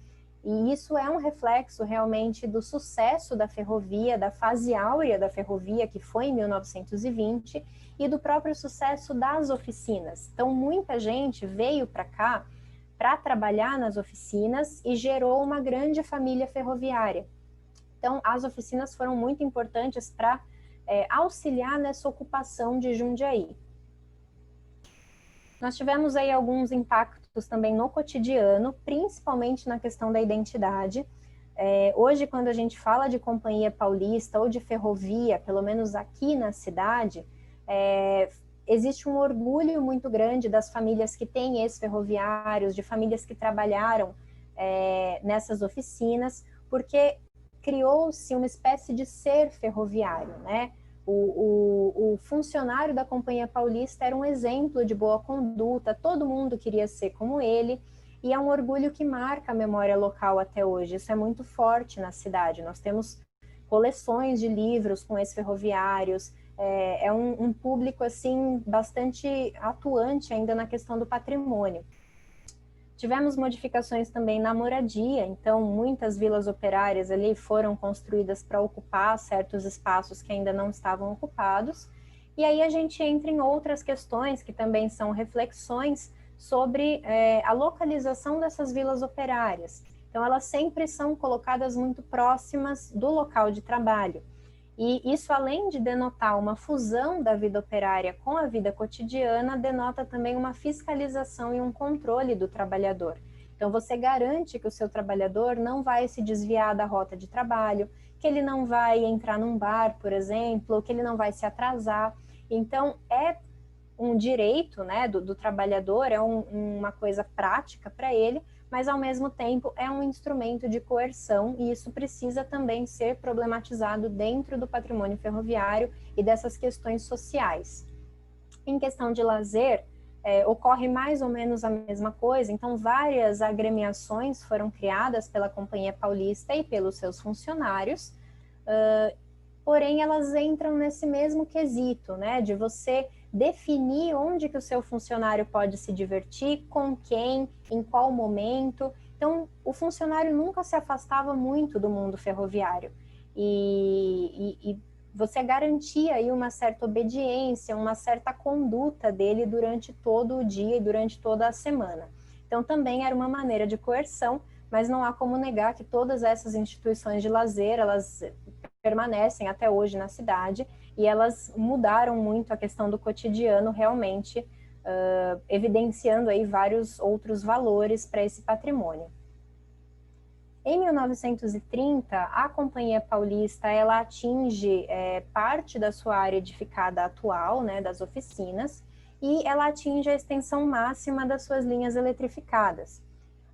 E isso é um reflexo realmente do sucesso da ferrovia, da fase áurea da ferrovia, que foi em 1920, e do próprio sucesso das oficinas. Então, muita gente veio para cá para trabalhar nas oficinas e gerou uma grande família ferroviária. Então, as oficinas foram muito importantes para auxiliar nessa ocupação de Jundiaí. Nós tivemos aí alguns impactos também no cotidiano, principalmente na questão da identidade. Hoje, quando a gente fala de Companhia Paulista ou de ferrovia, pelo menos aqui na cidade, existe um orgulho muito grande das famílias que têm ex-ferroviários, de famílias que trabalharam nessas oficinas, porque criou-se uma espécie de ser ferroviário, né? O funcionário da Companhia Paulista era um exemplo de boa conduta, todo mundo queria ser como ele, e é um orgulho que marca a memória local até hoje. Isso é muito forte na cidade. Nós temos coleções de livros com ex-ferroviários, é um público assim bastante atuante ainda na questão do patrimônio. Tivemos modificações também na moradia, então muitas vilas operárias ali foram construídas para ocupar certos espaços que ainda não estavam ocupados. E aí a gente entra em outras questões que também são reflexões sobre a localização dessas vilas operárias. Então elas sempre são colocadas muito próximas do local de trabalho. E isso, além de denotar uma fusão da vida operária com a vida cotidiana, denota também uma fiscalização e um controle do trabalhador. Então, você garante que o seu trabalhador não vai se desviar da rota de trabalho, que ele não vai entrar num bar, por exemplo, que ele não vai se atrasar. Então, é um direito, né, do trabalhador, é uma coisa prática para ele, mas ao mesmo tempo é um instrumento de coerção e isso precisa também ser problematizado dentro do patrimônio ferroviário e dessas questões sociais. Em questão de lazer, ocorre mais ou menos a mesma coisa, então várias agremiações foram criadas pela Companhia Paulista e pelos seus funcionários, porém elas entram nesse mesmo quesito, né, de você definir onde que o seu funcionário pode se divertir, com quem, em qual momento. Então, o funcionário nunca se afastava muito do mundo ferroviário. E você garantia aí uma certa obediência, uma certa conduta dele durante todo o dia e durante toda a semana. Então, também era uma maneira de coerção, mas não há como negar que todas essas instituições de lazer, elas permanecem até hoje na cidade, e elas mudaram muito a questão do cotidiano realmente, evidenciando aí vários outros valores para esse patrimônio. Em 1930, a Companhia Paulista ela atinge parte da sua área edificada atual, né, das oficinas, e ela atinge a extensão máxima das suas linhas eletrificadas.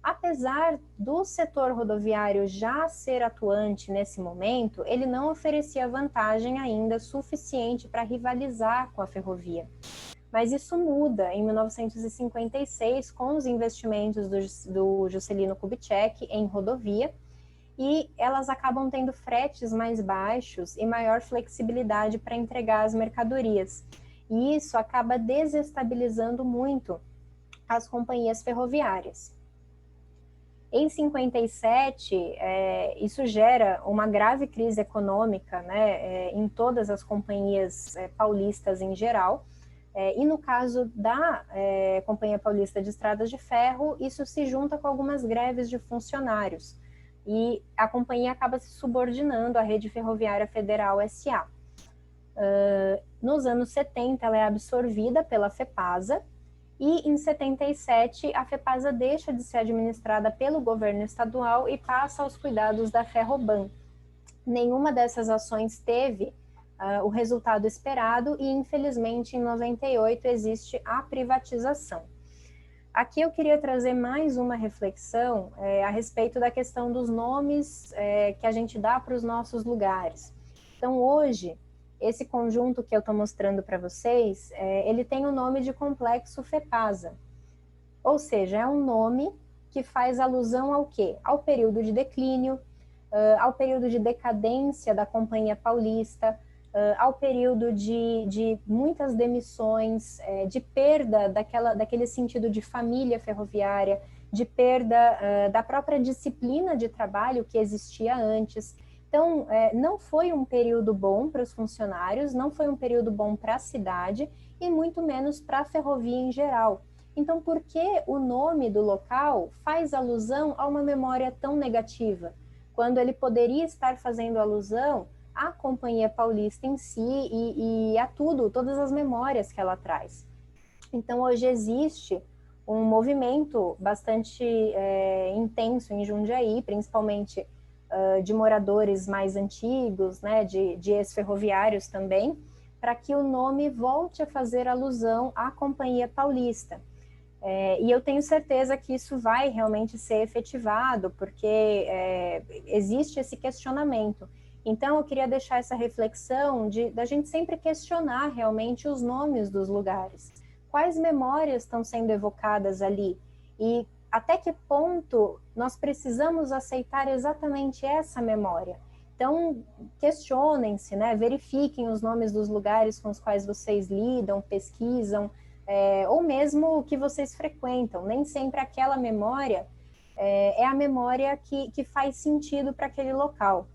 Apesar do setor rodoviário já ser atuante nesse momento, ele não oferecia vantagem ainda suficiente para rivalizar com a ferrovia. Mas isso muda em 1956 com os investimentos do Juscelino Kubitschek em rodovia, e elas acabam tendo fretes mais baixos e maior flexibilidade para entregar as mercadorias. E isso acaba desestabilizando muito as companhias ferroviárias. Em 57, isso gera uma grave crise econômica, né, em todas as companhias paulistas em geral, e no caso da Companhia Paulista de Estradas de Ferro, isso se junta com algumas greves de funcionários, e a companhia acaba se subordinando à Rede Ferroviária Federal S.A. Nos anos 70, ela é absorvida pela FEPASA, e em 77, a FEPASA deixa de ser administrada pelo governo estadual e passa aos cuidados da Ferroban. Nenhuma dessas ações teve o resultado esperado e, infelizmente, em 98 existe a privatização. Aqui eu queria trazer mais uma reflexão a respeito da questão dos nomes que a gente dá para os nossos lugares. Então, hoje, esse conjunto que eu estou mostrando para vocês, ele tem o nome de Complexo FEPASA, ou seja, é um nome que faz alusão ao quê? Ao período de declínio, ao período de decadência da Companhia Paulista, ao período de muitas demissões, de perda daquele sentido de família ferroviária, de perda da própria disciplina de trabalho que existia antes. Então, não foi um período bom para os funcionários, não foi um período bom para a cidade e muito menos para a ferrovia em geral. Então, por que o nome do local faz alusão a uma memória tão negativa, quando ele poderia estar fazendo alusão à Companhia Paulista em si e a todas as memórias que ela traz? Então, hoje existe um movimento bastante intenso em Jundiaí, principalmente de moradores mais antigos, né, de ex-ferroviários também, para que o nome volte a fazer alusão à Companhia Paulista. E eu tenho certeza que isso vai realmente ser efetivado, porque existe esse questionamento. Então, eu queria deixar essa reflexão da gente sempre questionar realmente os nomes dos lugares. Quais memórias estão sendo evocadas ali? E até que ponto nós precisamos aceitar exatamente essa memória? Então, questionem-se, né? Verifiquem os nomes dos lugares com os quais vocês lidam, pesquisam, ou mesmo o que vocês frequentam. Nem sempre aquela memória é a memória que faz sentido para aquele local.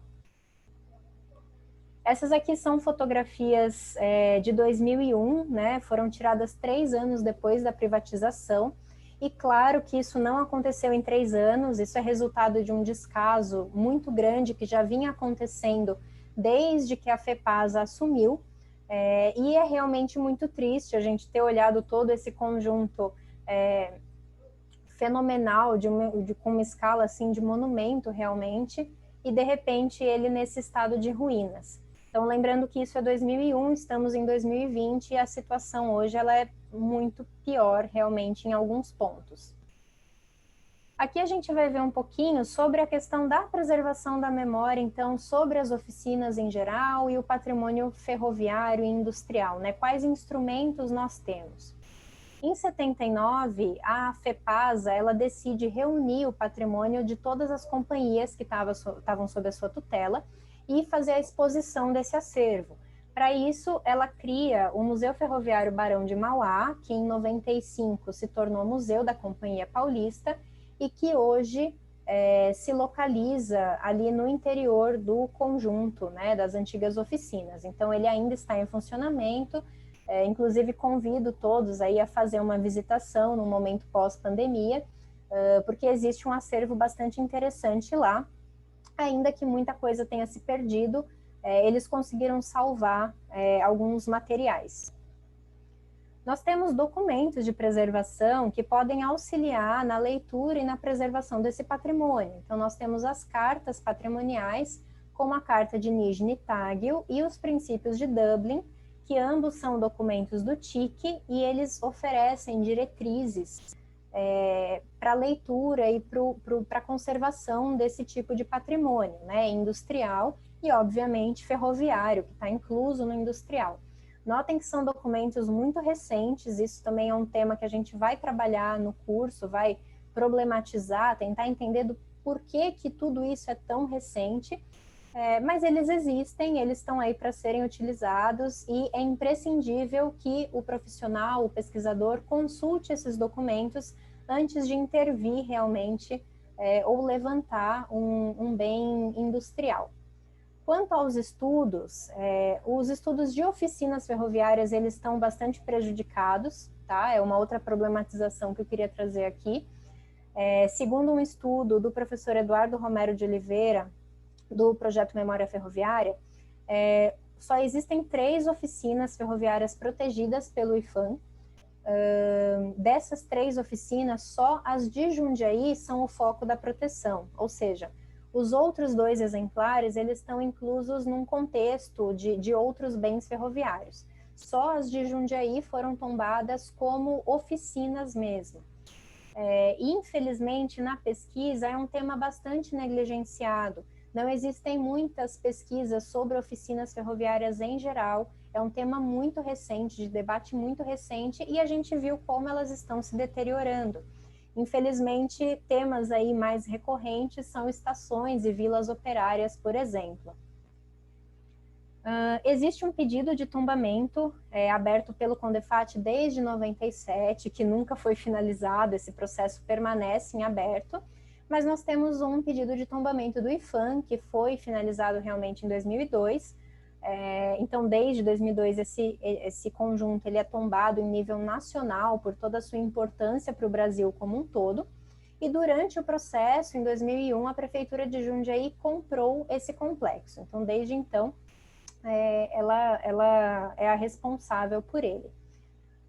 Essas aqui são fotografias de 2001, né? Foram tiradas 3 anos depois da privatização. E claro que isso não aconteceu em 3 anos, isso é resultado de um descaso muito grande que já vinha acontecendo desde que a FEPASA assumiu. E é realmente muito triste a gente ter olhado todo esse conjunto fenomenal com uma escala assim de monumento realmente, e de repente ele nesse estado de ruínas. Então, lembrando que isso é 2001, estamos em 2020 e a situação hoje ela é muito pior realmente em alguns pontos. Aqui a gente vai ver um pouquinho sobre a questão da preservação da memória, então, sobre as oficinas em geral e o patrimônio ferroviário e industrial, né? Quais instrumentos nós temos? Em 79, a FEPASA, ela decide reunir o patrimônio de todas as companhias que estavam sob a sua tutela e fazer a exposição desse acervo. Para isso, ela cria o Museu Ferroviário Barão de Mauá, que em 95 se tornou Museu da Companhia Paulista, e que hoje se localiza ali no interior do conjunto, né, das antigas oficinas. Então, ele ainda está em funcionamento, inclusive convido todos aí a fazer uma visitação no momento pós-pandemia, porque existe um acervo bastante interessante lá, ainda que muita coisa tenha se perdido, eles conseguiram salvar alguns materiais. Nós temos documentos de preservação que podem auxiliar na leitura e na preservação desse patrimônio. Então, nós temos as cartas patrimoniais, como a Carta de Nijni-Tagil e os Princípios de Dublin, que ambos são documentos do TIC e eles oferecem diretrizes para leitura e para a conservação desse tipo de patrimônio, né, industrial e, obviamente, ferroviário, que está incluso no industrial. Notem que são documentos muito recentes, isso também é um tema que a gente vai trabalhar no curso, vai problematizar, tentar entender do porquê que tudo isso é tão recente, mas eles existem, eles estão aí para serem utilizados e é imprescindível que o profissional, o pesquisador, consulte esses documentos antes de intervir realmente ou levantar um bem industrial. Quanto aos estudos, os estudos de oficinas ferroviárias, eles estão bastante prejudicados, tá? É uma outra problematização que eu queria trazer aqui. Segundo um estudo do professor Eduardo Romero de Oliveira, do projeto Memória Ferroviária, só existem 3 oficinas ferroviárias protegidas pelo IPHAN. Dessas 3 oficinas, só as de Jundiaí são o foco da proteção, ou seja, Os outros 2 exemplares, eles estão inclusos num contexto de outros bens ferroviários. Só as de Jundiaí foram tombadas como oficinas mesmo. Infelizmente, na pesquisa, é um tema bastante negligenciado. Não existem muitas pesquisas sobre oficinas ferroviárias em geral. É um tema muito recente, de debate muito recente, e a gente viu como elas estão se deteriorando. Infelizmente, temas aí mais recorrentes são estações e vilas operárias, por exemplo. Existe um pedido de tombamento aberto pelo CONDEFAT desde 97, que nunca foi finalizado, esse processo permanece em aberto, mas nós temos um pedido de tombamento do IPHAN, que foi finalizado realmente em 2002. Então, desde 2002, esse conjunto ele é tombado em nível nacional por toda a sua importância para o Brasil como um todo. E durante o processo, em 2001, a Prefeitura de Jundiaí comprou esse complexo. Então, desde então, ela é a responsável por ele.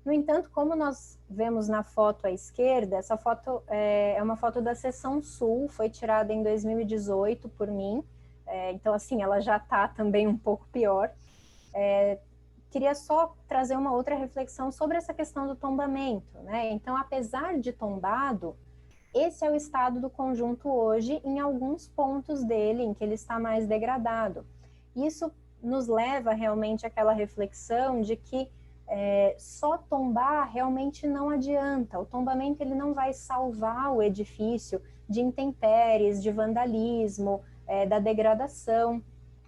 No entanto, como nós vemos na foto à esquerda, essa foto é uma foto da seção sul, foi tirada em 2018 por mim, então assim, ela já está também um pouco pior. Queria só trazer uma outra reflexão sobre essa questão do tombamento, né? Então, apesar de tombado, esse é o estado do conjunto hoje em alguns pontos dele, em que ele está mais degradado. Isso nos leva realmente àquela reflexão de que só tombar realmente não adianta. O tombamento ele não vai salvar o edifício de intempéries, de vandalismo, da degradação.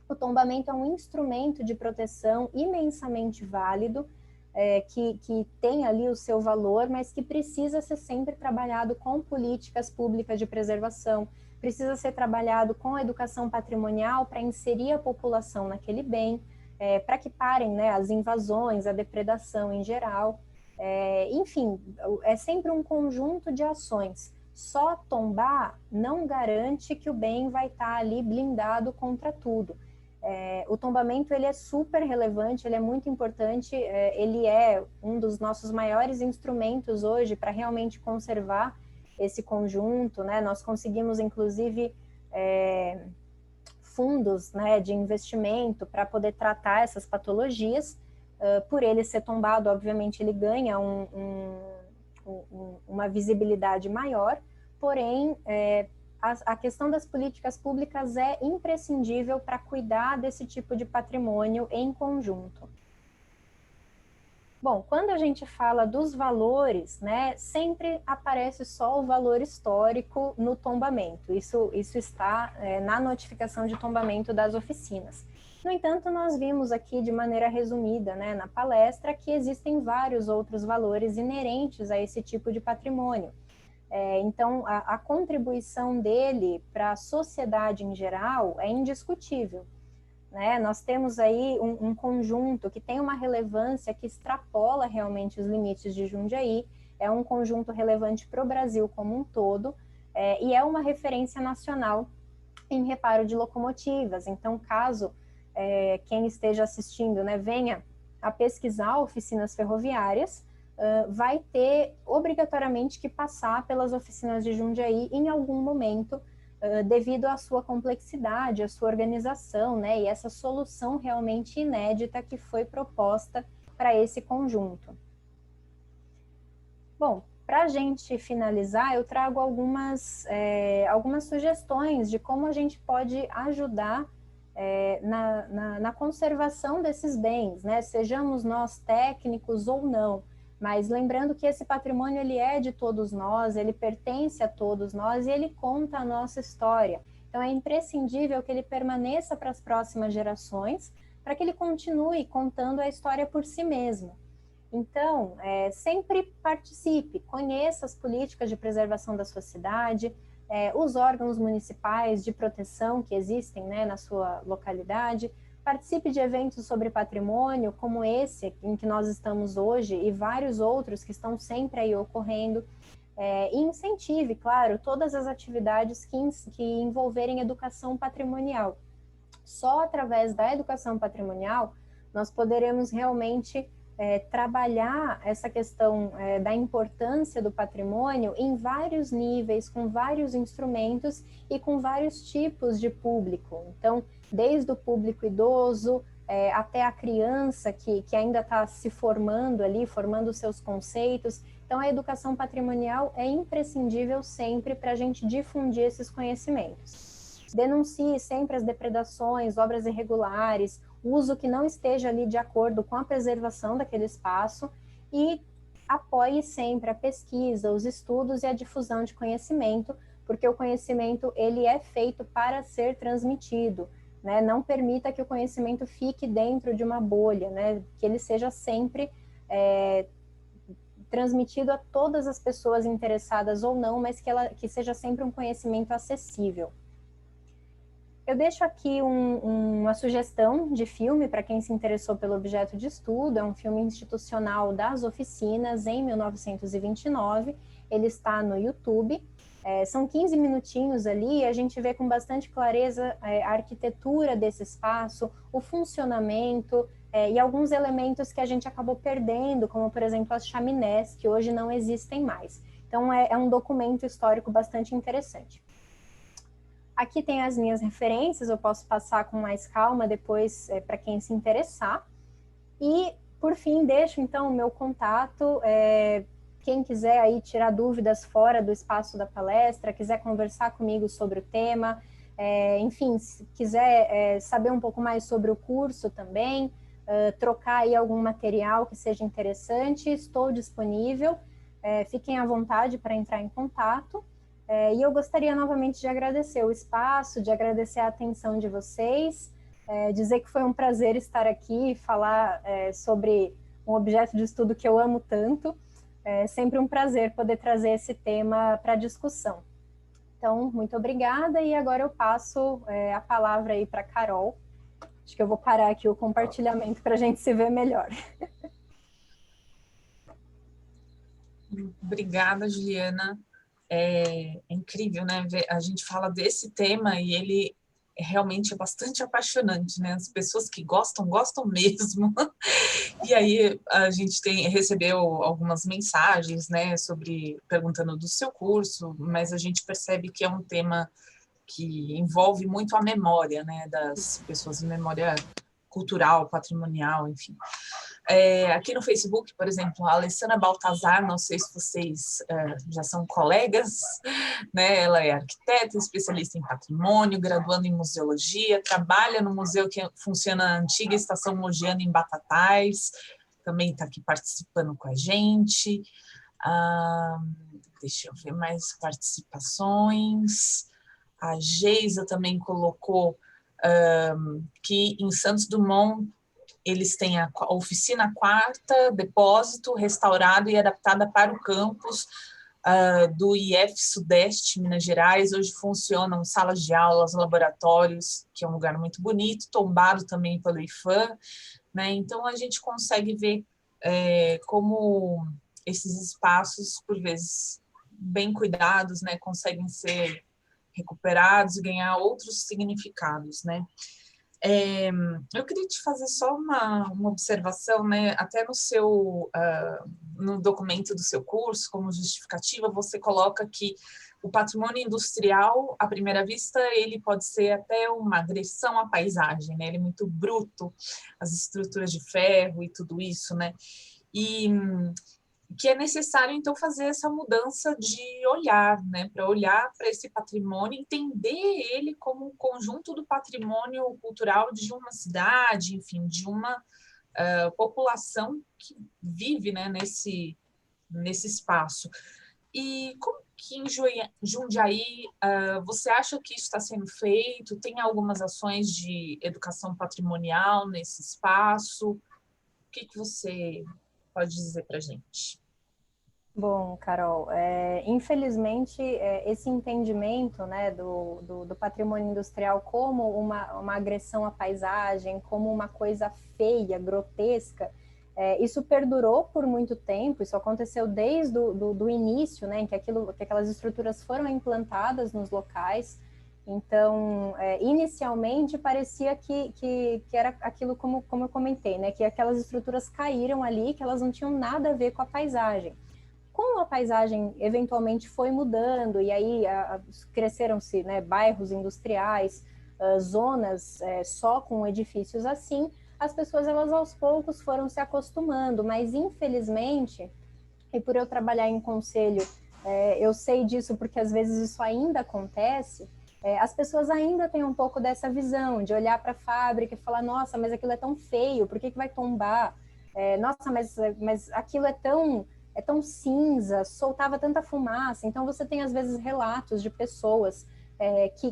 O tombamento é um instrumento de proteção imensamente válido, que tem ali o seu valor, mas que precisa ser sempre trabalhado com políticas públicas de preservação, precisa ser trabalhado com a educação patrimonial para inserir a população naquele bem, para que parem, né, as invasões, a depredação em geral. Enfim, é sempre um conjunto de ações. Só tombar não garante que o bem vai estar ali blindado contra tudo. O tombamento ele é super relevante, ele é muito importante, ele é um dos nossos maiores instrumentos hoje para realmente conservar esse conjunto, né? Nós conseguimos, inclusive, fundos, né, de investimento para poder tratar essas patologias. Por ele ser tombado, obviamente, ele ganha uma visibilidade maior, porém, a questão das políticas públicas é imprescindível para cuidar desse tipo de patrimônio em conjunto. Bom, quando a gente fala dos valores, né, sempre aparece só o valor histórico no tombamento. Isso está na notificação de tombamento das oficinas. No entanto, nós vimos aqui de maneira resumida, né, na palestra, que existem vários outros valores inerentes a esse tipo de patrimônio. Então, a contribuição dele para a sociedade em geral é indiscutível. Né? Nós temos aí um conjunto que tem uma relevância que extrapola realmente os limites de Jundiaí, é um conjunto relevante para o Brasil como um todo, e é uma referência nacional em reparo de locomotivas. Então, caso quem esteja assistindo, né, venha a pesquisar oficinas ferroviárias, vai ter obrigatoriamente que passar pelas oficinas de Jundiaí em algum momento, devido à sua complexidade, à sua organização, né, e essa solução realmente inédita que foi proposta para esse conjunto. Bom, para a gente finalizar, eu trago algumas sugestões de como a gente pode ajudar na conservação desses bens, né, sejamos nós técnicos ou não. Mas lembrando que esse patrimônio ele é de todos nós, ele pertence a todos nós e ele conta a nossa história. Então é imprescindível que ele permaneça para as próximas gerações, para que ele continue contando a história por si mesmo. Então, sempre participe, conheça as políticas de preservação da sua cidade, os órgãos municipais de proteção que existem, né, na sua localidade. Participe de eventos sobre patrimônio, como esse em que nós estamos hoje, e vários outros que estão sempre aí ocorrendo. E incentive, claro, todas as atividades que envolverem educação patrimonial. Só através da educação patrimonial nós poderemos realmente trabalhar essa questão da importância do patrimônio em vários níveis, com vários instrumentos e com vários tipos de público. Então, desde o público idoso até a criança que ainda está se formando ali, formando os seus conceitos. Então, a educação patrimonial é imprescindível sempre para a gente difundir esses conhecimentos. Denuncie sempre as depredações, obras irregulares, uso que não esteja ali de acordo com a preservação daquele espaço e apoie sempre a pesquisa, os estudos e a difusão de conhecimento, porque o conhecimento ele é feito para ser transmitido, né? Não permita que o conhecimento fique dentro de uma bolha, né? Que ele seja sempre transmitido a todas as pessoas interessadas ou não, mas que seja sempre um conhecimento acessível. Eu deixo aqui uma sugestão de filme para quem se interessou pelo objeto de estudo. É um filme institucional das oficinas, em 1929. Ele está no YouTube. São 15 minutinhos ali e a gente vê com bastante clareza a arquitetura desse espaço, o funcionamento e alguns elementos que a gente acabou perdendo, como, por exemplo, as chaminés, que hoje não existem mais. Então, é um documento histórico bastante interessante. Aqui tem as minhas referências, eu posso passar com mais calma depois para quem se interessar. E, por fim, deixo, então, o meu contato. Quem quiser aí tirar dúvidas fora do espaço da palestra, quiser conversar comigo sobre o tema, enfim, se quiser saber um pouco mais sobre o curso também, trocar aí algum material que seja interessante, estou disponível. Fiquem à vontade para entrar em contato. E eu gostaria novamente de agradecer o espaço, de agradecer a atenção de vocês, dizer que foi um prazer estar aqui e falar sobre um objeto de estudo que eu amo tanto. É sempre um prazer poder trazer esse tema para discussão. Então, muito obrigada e agora eu passo a palavra aí para a Carol. Acho que eu vou parar aqui o compartilhamento para a gente se ver melhor. Obrigada, Juliana. É incrível, né? A gente fala desse tema e ele realmente é bastante apaixonante, né? As pessoas que gostam, gostam mesmo. E aí a gente recebeu algumas mensagens, né, perguntando do seu curso, mas a gente percebe que é um tema que envolve muito a memória, né, das pessoas, memória cultural, patrimonial, enfim. Aqui no Facebook, por exemplo, a Alessandra Baltazar, não sei se vocês já são colegas, né? Ela é arquiteta, especialista em patrimônio, graduando em museologia, trabalha no museu que funciona na antiga Estação Mogiana em Batatais, também está aqui participando com a gente. Deixa eu ver mais participações. A Geisa também colocou que em Santos Dumont eles têm a oficina quarta, depósito, restaurado e adaptada para o campus do IF Sudeste, Minas Gerais. Hoje funcionam salas de aulas, laboratórios, que é um lugar muito bonito, tombado também pelo IFAM, né? Então, a gente consegue ver como esses espaços, por vezes, bem cuidados, né, conseguem ser recuperados e ganhar outros significados, né? Eu queria te fazer só uma observação, né? Até no documento do seu curso, como justificativa, você coloca que o patrimônio industrial, à primeira vista, ele pode ser até uma agressão à paisagem, né? Ele é muito bruto, as estruturas de ferro e tudo isso, né? E que é necessário, então, fazer essa mudança de olhar, né? Para olhar para esse patrimônio, entender ele como um conjunto do patrimônio cultural de uma cidade, enfim, de uma população que vive, né, nesse espaço. E como que em Jundiaí você acha que isso está sendo feito? Tem algumas ações de educação patrimonial nesse espaço? O que você pode dizer para a gente? Bom, Carol, infelizmente esse entendimento, né, do patrimônio industrial como uma agressão à paisagem, como uma coisa feia, grotesca, isso perdurou por muito tempo. Isso aconteceu desde do início, né, em que aquelas estruturas foram implantadas nos locais. Então, inicialmente parecia que era aquilo como eu comentei, né? Que aquelas estruturas caíram ali, que elas não tinham nada a ver com a paisagem. Como a paisagem eventualmente foi mudando, e aí cresceram-se, né, bairros industriais, zonas só com edifícios assim, as pessoas elas aos poucos foram se acostumando, mas infelizmente, e por eu trabalhar em conselho, eu sei disso porque às vezes isso ainda acontece, as pessoas ainda têm um pouco dessa visão de olhar para a fábrica e falar, nossa, mas aquilo é tão feio, por que vai tombar? Nossa, mas aquilo é tão cinza, soltava tanta fumaça. Então você tem às vezes relatos de pessoas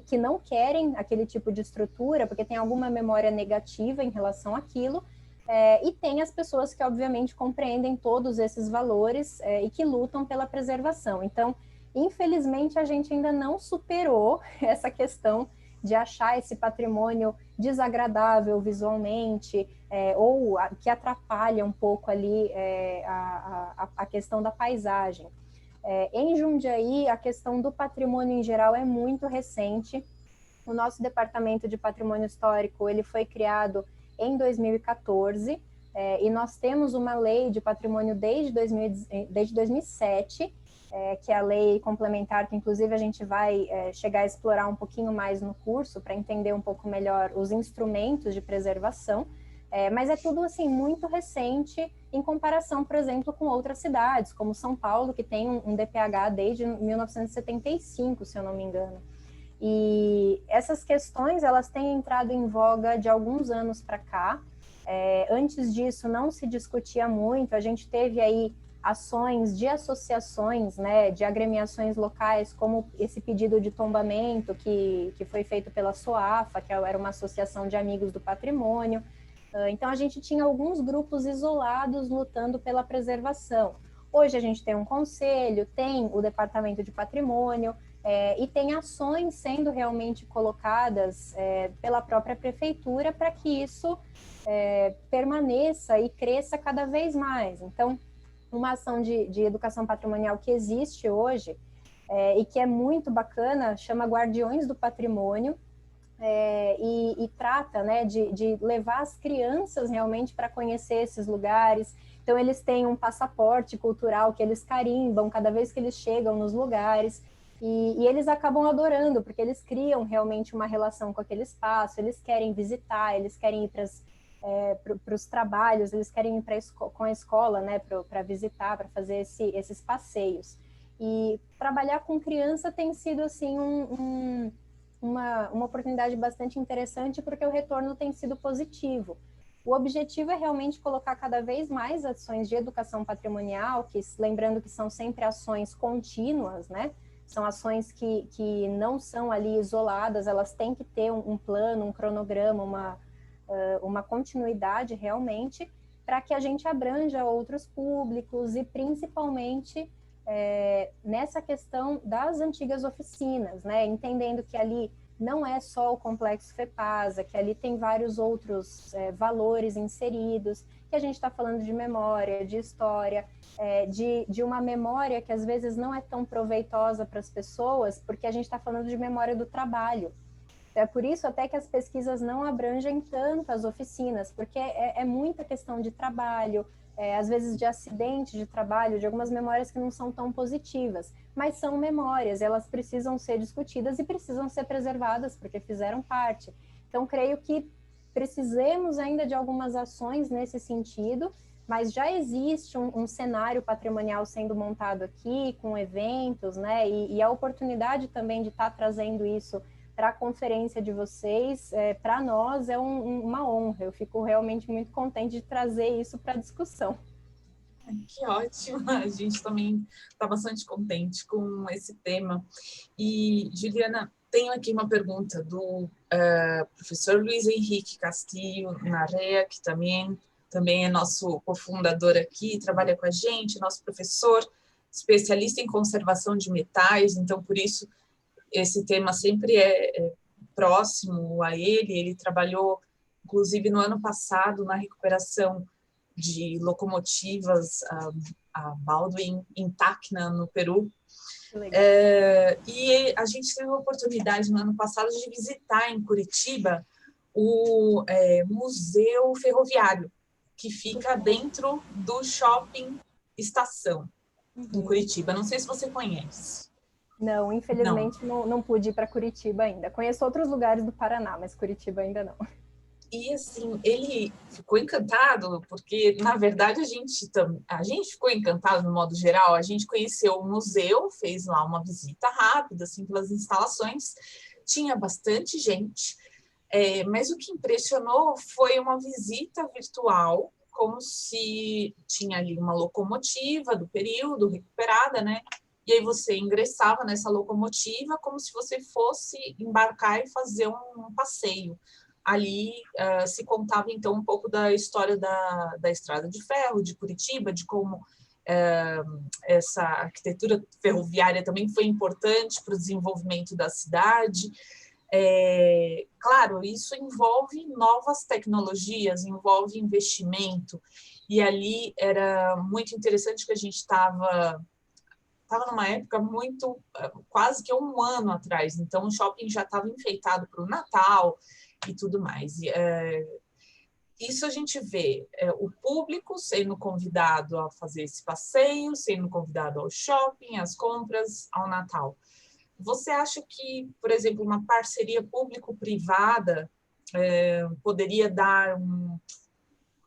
que não querem aquele tipo de estrutura, porque tem alguma memória negativa em relação àquilo, e tem as pessoas que obviamente compreendem todos esses valores e que lutam pela preservação. Então, infelizmente, a gente ainda não superou essa questão de achar esse patrimônio desagradável visualmente, ou que atrapalha um pouco ali a questão da paisagem. Em Jundiaí, a questão do patrimônio em geral é muito recente. O nosso Departamento de Patrimônio Histórico ele foi criado em 2014, e nós temos uma lei de patrimônio desde 2007, que é a lei complementar, que inclusive a gente vai chegar a explorar um pouquinho mais no curso, para entender um pouco melhor os instrumentos de preservação, mas é tudo assim muito recente em comparação, por exemplo, com outras cidades, como São Paulo, que tem um DPH desde 1975, se eu não me engano. E essas questões, elas têm entrado em voga de alguns anos para cá. Antes disso, não se discutia muito, a gente teve aí ações de associações, né, de agremiações locais, como esse pedido de tombamento que foi feito pela SOAFA, que era uma associação de amigos do patrimônio. Então, a gente tinha alguns grupos isolados lutando pela preservação. Hoje a gente tem um conselho, tem o Departamento de Patrimônio, e tem ações sendo realmente colocadas pela própria prefeitura para que isso permaneça e cresça cada vez mais. Então, uma ação de educação patrimonial que existe hoje e que é muito bacana, chama Guardiões do Patrimônio, e trata, né, de levar as crianças realmente para conhecer esses lugares. Então, eles têm um passaporte cultural que eles carimbam cada vez que eles chegam nos lugares, e eles acabam adorando, porque eles criam realmente uma relação com aquele espaço, eles querem visitar, eles querem ir para os trabalhos, eles querem ir com a escola, né, para visitar, para fazer esses passeios. E trabalhar com criança tem sido assim uma oportunidade bastante interessante, porque o retorno tem sido positivo. O objetivo é realmente colocar cada vez mais ações de educação patrimonial, que, lembrando que são sempre ações contínuas, né? São ações que não são ali isoladas, elas têm que ter um plano, um cronograma, uma continuidade realmente, para que a gente abranja outros públicos e principalmente nessa questão das antigas oficinas, né? Entendendo que ali não é só o complexo FEPASA, que ali tem vários outros valores inseridos, que a gente está falando de memória, de história, de uma memória que às vezes não é tão proveitosa para as pessoas, porque a gente está falando de memória do trabalho. É por isso até que as pesquisas não abrangem tanto as oficinas, porque é muita questão de trabalho, às vezes de acidente de trabalho, de algumas memórias que não são tão positivas, mas são memórias, elas precisam ser discutidas e precisam ser preservadas, porque fizeram parte. Então, creio que precisemos ainda de algumas ações nesse sentido, mas já existe um cenário patrimonial sendo montado aqui, com eventos, né, e a oportunidade também de estar trazendo isso para a conferência de vocês, para nós é uma honra. Eu fico realmente muito contente de trazer isso para a discussão. Que ótimo! A gente também está bastante contente com esse tema. E, Juliana, tenho aqui uma pergunta do professor Luiz Henrique Castillo Narrea, que também é nosso cofundador aqui, trabalha com a gente, nosso professor, especialista em conservação de metais, então, por isso, esse tema sempre é próximo a ele. Ele trabalhou, inclusive, no ano passado, na recuperação de locomotivas, a Baldwin em Tacna, no Peru. E a gente teve a oportunidade no ano passado de visitar em Curitiba o Museu Ferroviário, que fica dentro do Shopping Estação, em Curitiba. Não sei se você conhece. Não, infelizmente não pude ir para Curitiba ainda. Conheço outros lugares do Paraná, mas Curitiba ainda não. E assim, ele ficou encantado, porque, na verdade, a gente ficou encantado no modo geral. A gente conheceu o museu, fez lá uma visita rápida, assim, pelas instalações. Tinha bastante gente, mas o que impressionou foi uma visita virtual, como se tinha ali uma locomotiva do período recuperada, né? E aí você ingressava nessa locomotiva como se você fosse embarcar e fazer um passeio. Ali se contava, então, um pouco da história da Estrada de Ferro, de Curitiba, de como essa arquitetura ferroviária também foi importante para o desenvolvimento da cidade. Claro, isso envolve novas tecnologias, envolve investimento, e ali era muito interessante que a gente estava numa época muito, quase que um ano atrás, então o shopping já estava enfeitado para o Natal e tudo mais. Isso a gente vê o público sendo convidado a fazer esse passeio, sendo convidado ao shopping, às compras, ao Natal. Você acha que, por exemplo, uma parceria público-privada poderia dar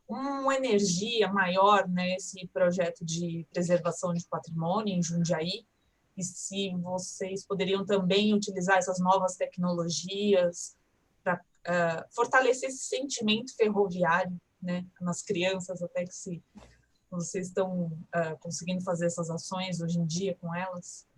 uma energia maior nesse projeto de preservação de patrimônio em Jundiaí? E se vocês poderiam também utilizar essas novas tecnologias para fortalecer esse sentimento ferroviário, né, nas crianças, até que vocês estão conseguindo fazer essas ações hoje em dia com elas?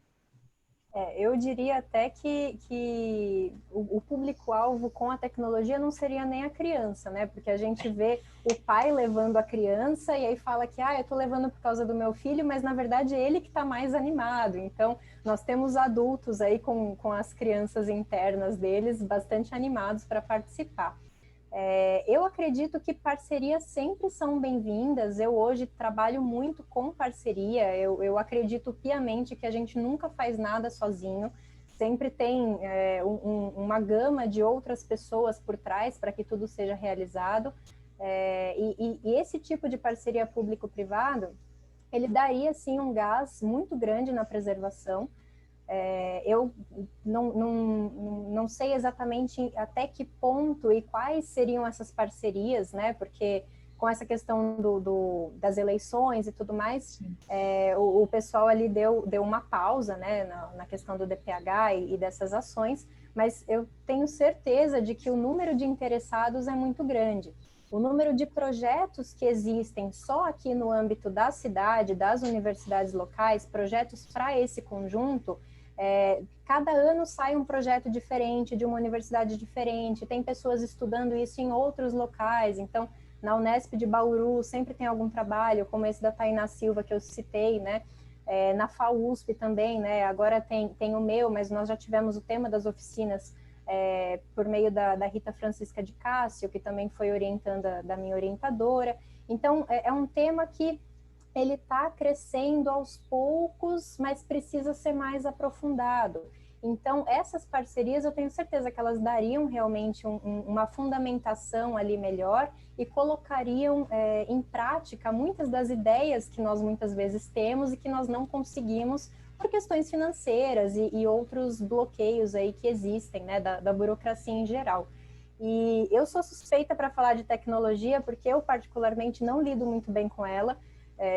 Eu diria até que o público-alvo com a tecnologia não seria nem a criança, né? Porque a gente vê o pai levando a criança e aí fala que eu estou levando por causa do meu filho, mas na verdade é ele que está mais animado. Então, nós temos adultos aí com as crianças internas deles bastante animados para participar. Eu acredito que parcerias sempre são bem-vindas. Eu hoje trabalho muito com parceria. Eu acredito piamente que a gente nunca faz nada sozinho. Sempre tem uma gama de outras pessoas por trás para que tudo seja realizado. E esse tipo de parceria público-privado, ele daria, sim, um gás muito grande na preservação. Eu não sei exatamente até que ponto e quais seriam essas parcerias, né? Porque com essa questão das eleições e tudo mais, o pessoal ali deu uma pausa, né, na questão do DPH e dessas ações, mas eu tenho certeza de que o número de interessados é muito grande. O número de projetos que existem só aqui no âmbito da cidade, das universidades locais, projetos para esse conjunto, cada ano sai um projeto diferente, de uma universidade diferente, tem pessoas estudando isso em outros locais. Então, na Unesp de Bauru sempre tem algum trabalho, como esse da Tainá Silva que eu citei, né? Na FAUSP também, né? Agora tem o meu, mas nós já tivemos o tema das oficinas por meio da Rita Francisca de Cássio, que também foi orientanda da minha orientadora. Então, é um tema que ele está crescendo aos poucos, mas precisa ser mais aprofundado. Então, essas parcerias, eu tenho certeza que elas dariam realmente uma fundamentação ali melhor e colocariam em prática muitas das ideias que nós muitas vezes temos e que nós não conseguimos por questões financeiras e outros bloqueios aí que existem, né, da burocracia em geral. E eu sou suspeita para falar de tecnologia, porque eu particularmente não lido muito bem com ela.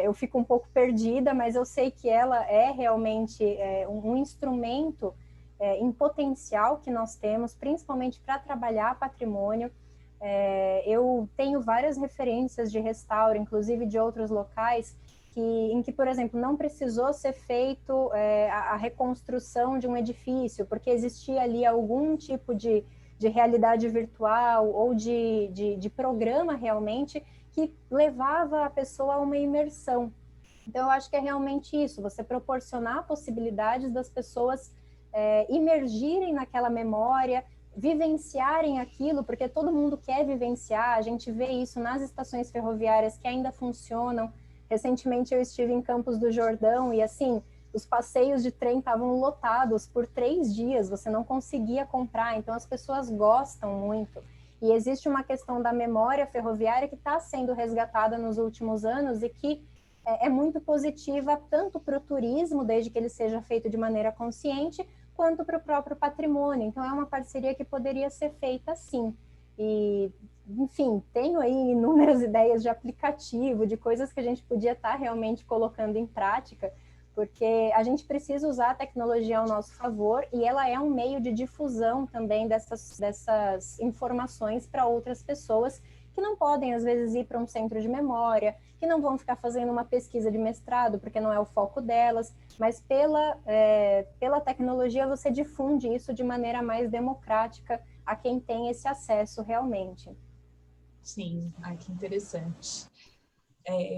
Eu fico um pouco perdida, mas eu sei que ela é realmente um instrumento em potencial que nós temos, principalmente para trabalhar patrimônio. Eu tenho várias referências de restauro, inclusive de outros locais, em que, por exemplo, não precisou ser feito a reconstrução de um edifício, porque existia ali algum tipo de realidade virtual ou de programa realmente que levava a pessoa a uma imersão. Então, eu acho que é realmente isso, você proporcionar possibilidades das pessoas imergirem naquela memória, vivenciarem aquilo, porque todo mundo quer vivenciar, a gente vê isso nas estações ferroviárias que ainda funcionam. Recentemente eu estive em Campos do Jordão e assim, os passeios de trem estavam lotados por 3 dias, você não conseguia comprar, então as pessoas gostam muito. E existe uma questão da memória ferroviária que está sendo resgatada nos últimos anos e que é muito positiva tanto para o turismo, desde que ele seja feito de maneira consciente, quanto para o próprio patrimônio. Então, é uma parceria que poderia ser feita sim. E, enfim, tenho aí inúmeras ideias de aplicativo, de coisas que a gente podia estar realmente colocando em prática, porque a gente precisa usar a tecnologia ao nosso favor e ela é um meio de difusão também dessas informações para outras pessoas que não podem, às vezes, ir para um centro de memória, que não vão ficar fazendo uma pesquisa de mestrado, porque não é o foco delas, mas pela tecnologia você difunde isso de maneira mais democrática a quem tem esse acesso realmente. Sim, que interessante.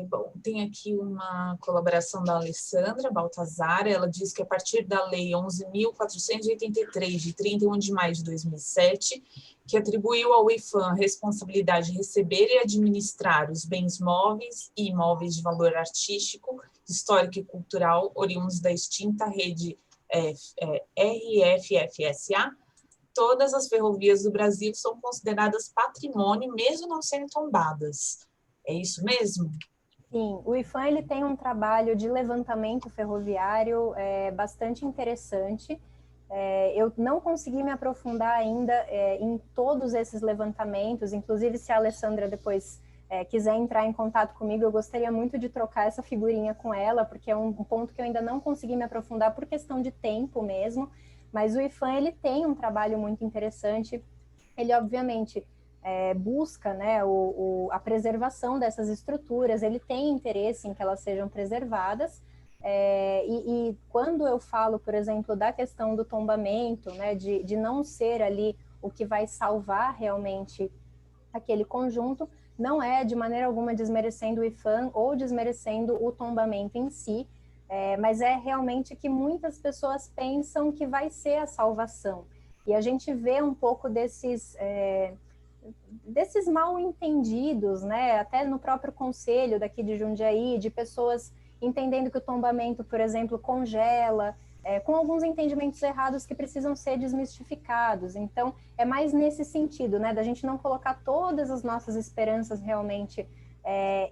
Bom, tem aqui uma colaboração da Alessandra Baltazar, ela diz que a partir da Lei 11.483, de 31 de maio de 2007, que atribuiu ao IPHAN a responsabilidade de receber e administrar os bens móveis e imóveis de valor artístico, histórico e cultural oriundos da extinta rede RFFSA, todas as ferrovias do Brasil são consideradas patrimônio, mesmo não sendo tombadas. É isso mesmo? Sim, o IPHAN ele tem um trabalho de levantamento ferroviário bastante interessante. Eu não consegui me aprofundar ainda em todos esses levantamentos, inclusive se a Alessandra depois quiser entrar em contato comigo, eu gostaria muito de trocar essa figurinha com ela, porque é um ponto que eu ainda não consegui me aprofundar por questão de tempo mesmo, mas o IPHAN ele tem um trabalho muito interessante, ele obviamente busca, né, a preservação dessas estruturas, ele tem interesse em que elas sejam preservadas, e quando eu falo, por exemplo, da questão do tombamento, né, de não ser ali o que vai salvar realmente aquele conjunto, não é de maneira alguma desmerecendo o IPHAN ou desmerecendo o tombamento em si, mas é realmente que muitas pessoas pensam que vai ser a salvação. E a gente vê um pouco desses mal entendidos, né? Até no próprio conselho daqui de Jundiaí, de pessoas entendendo que o tombamento, por exemplo, congela, com alguns entendimentos errados que precisam ser desmistificados. Então, é mais nesse sentido, né? Da gente não colocar todas as nossas esperanças realmente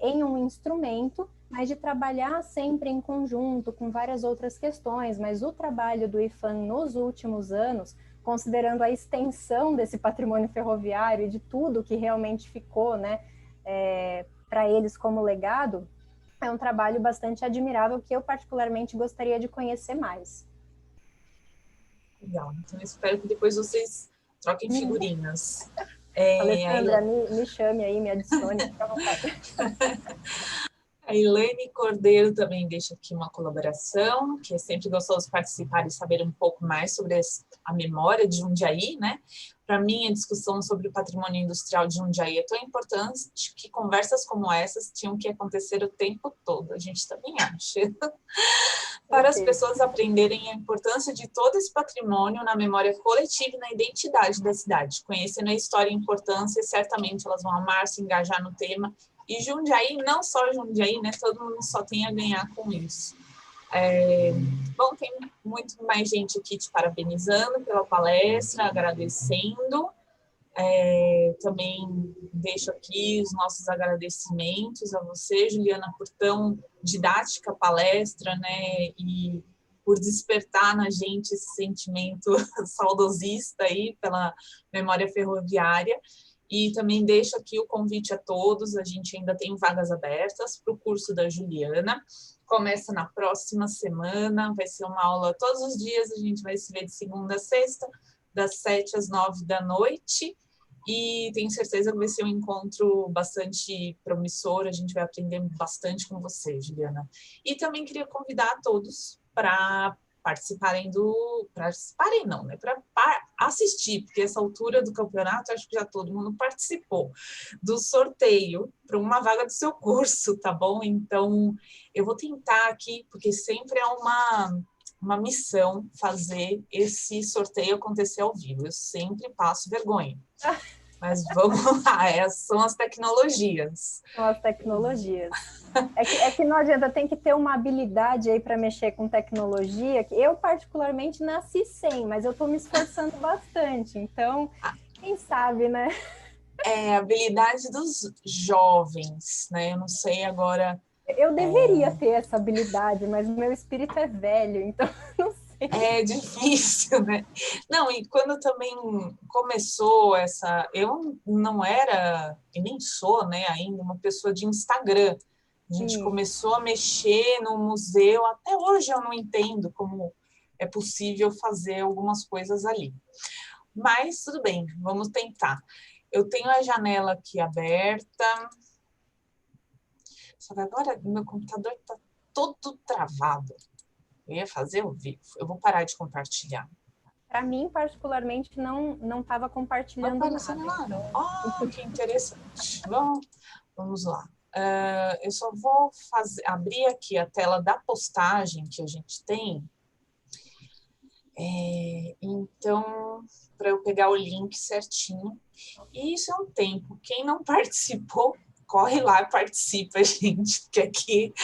em um instrumento, mas de trabalhar sempre em conjunto com várias outras questões. Mas o trabalho do IPHAN nos últimos anos, considerando a extensão desse patrimônio ferroviário e de tudo que realmente ficou, né, para eles como legado, é um trabalho bastante admirável que eu particularmente gostaria de conhecer mais. Legal, então espero que depois vocês troquem figurinhas. Alessandra, me chame aí, me adicione, fica à vontade. A Elaine Cordeiro também deixa aqui uma colaboração, que é sempre gostoso participar e saber um pouco mais sobre a memória de Jundiaí, né? Para mim, a discussão sobre o patrimônio industrial de Jundiaí é tão importante que conversas como essas tinham que acontecer o tempo todo, a gente também acha. Para as pessoas aprenderem a importância de todo esse patrimônio na memória coletiva e na identidade da cidade. Conhecendo a história e a importância, certamente elas vão amar, se engajar no tema. E Jundiaí, não só Jundiaí, né? Todo mundo só tem a ganhar com isso. Bom, tem muito mais gente aqui te parabenizando pela palestra, agradecendo. Também deixo aqui os nossos agradecimentos a você, Juliana, por tão didática palestra, né? E por despertar na gente esse sentimento saudosista aí pela memória ferroviária. E também deixo aqui o convite a todos, a gente ainda tem vagas abertas para o curso da Juliana, começa na próxima semana, vai ser uma aula todos os dias, a gente vai se ver de segunda a sexta, das 7 às 9 da noite, e tenho certeza que vai ser um encontro bastante promissor, a gente vai aprender bastante com você, Juliana. E também queria convidar a todos para participarem não, né? Para assistir, porque essa altura do campeonato, acho que já todo mundo participou do sorteio para uma vaga do seu curso, tá bom? Então, eu vou tentar aqui, porque sempre é uma missão fazer esse sorteio acontecer ao vivo. Eu sempre passo vergonha. Mas vamos lá, essas são as tecnologias. São as tecnologias. É que não adianta, tem que ter uma habilidade aí para mexer com tecnologia, que eu particularmente nasci sem, mas eu estou me esforçando bastante, então, quem sabe, né? É a habilidade dos jovens, né? Eu não sei agora... Eu deveria ter essa habilidade, mas meu espírito é velho, então não sei. É difícil, né? Não, e quando também começou essa... Eu não era, e nem sou, né, ainda, uma pessoa de Instagram. A gente começou a mexer no museu, até hoje eu não entendo como é possível fazer algumas coisas ali. Mas tudo bem, vamos tentar. Eu tenho a janela aqui aberta, só que agora meu computador está todo travado. Eu ia fazer ao vivo. Eu vou parar de compartilhar. Para mim, particularmente, não estava compartilhando nada. Oh, que interessante. Vamos lá. Eu só vou abrir aqui a tela da postagem que a gente tem. Então, para eu pegar o link certinho. E isso é um tempo. Quem não participou, corre lá e participa, gente. Porque aqui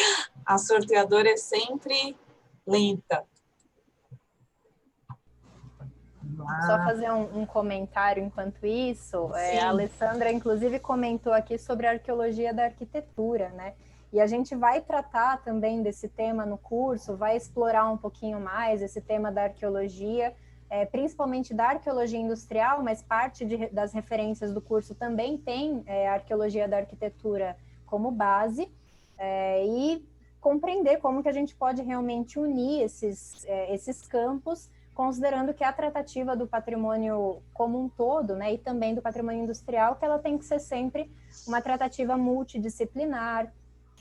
a sorteadora é sempre lenta. Só fazer um comentário enquanto isso. A Alessandra, inclusive, comentou aqui sobre a arqueologia da arquitetura, né? E a gente vai tratar também desse tema no curso, vai explorar um pouquinho mais esse tema da arqueologia, principalmente da arqueologia industrial, mas parte das referências do curso também tem a arqueologia da arquitetura como base, e compreender como que a gente pode realmente unir esses campos, considerando que a tratativa do patrimônio como um todo, né, e também do patrimônio industrial, que ela tem que ser sempre uma tratativa multidisciplinar,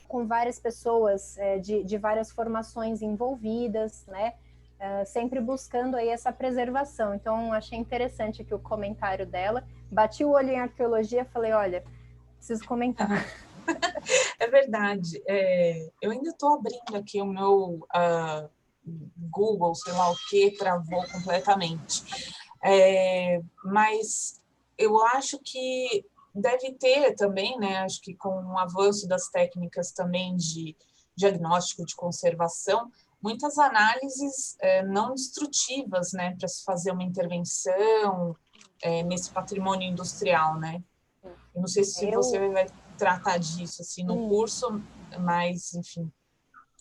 com várias pessoas de várias formações envolvidas, né, sempre buscando aí essa preservação. Então, achei interessante aqui o comentário dela. Bati o olho em arqueologia, falei, olha, preciso comentar. É verdade. Eu ainda estou abrindo aqui o meu... Google, sei lá o que, travou completamente. Mas eu acho que deve ter também, né? Acho que com o avanço das técnicas também de diagnóstico de conservação, muitas análises não destrutivas, né? Para se fazer uma intervenção nesse patrimônio industrial, né? Eu não sei se você vai tratar disso assim, no curso, mas, enfim...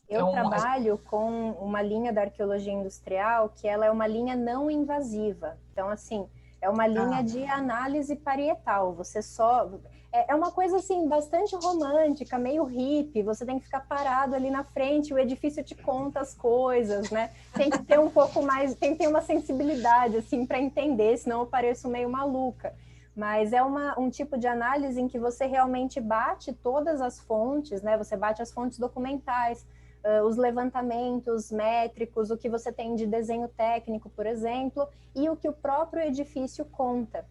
Eu trabalho com uma linha da arqueologia industrial que ela é uma linha não invasiva. Então, assim, é uma linha de análise parietal. Você só... É uma coisa, assim, bastante romântica, meio hippie. Você tem que ficar parado ali na frente, o edifício te conta as coisas, né? Tem que ter um pouco mais... Tem que ter uma sensibilidade, assim, para entender, senão eu pareço meio maluca. Mas é um tipo de análise em que você realmente bate todas as fontes, né? Você bate as fontes documentais, os levantamentos métricos, o que você tem de desenho técnico, por exemplo, e o que o próprio edifício conta.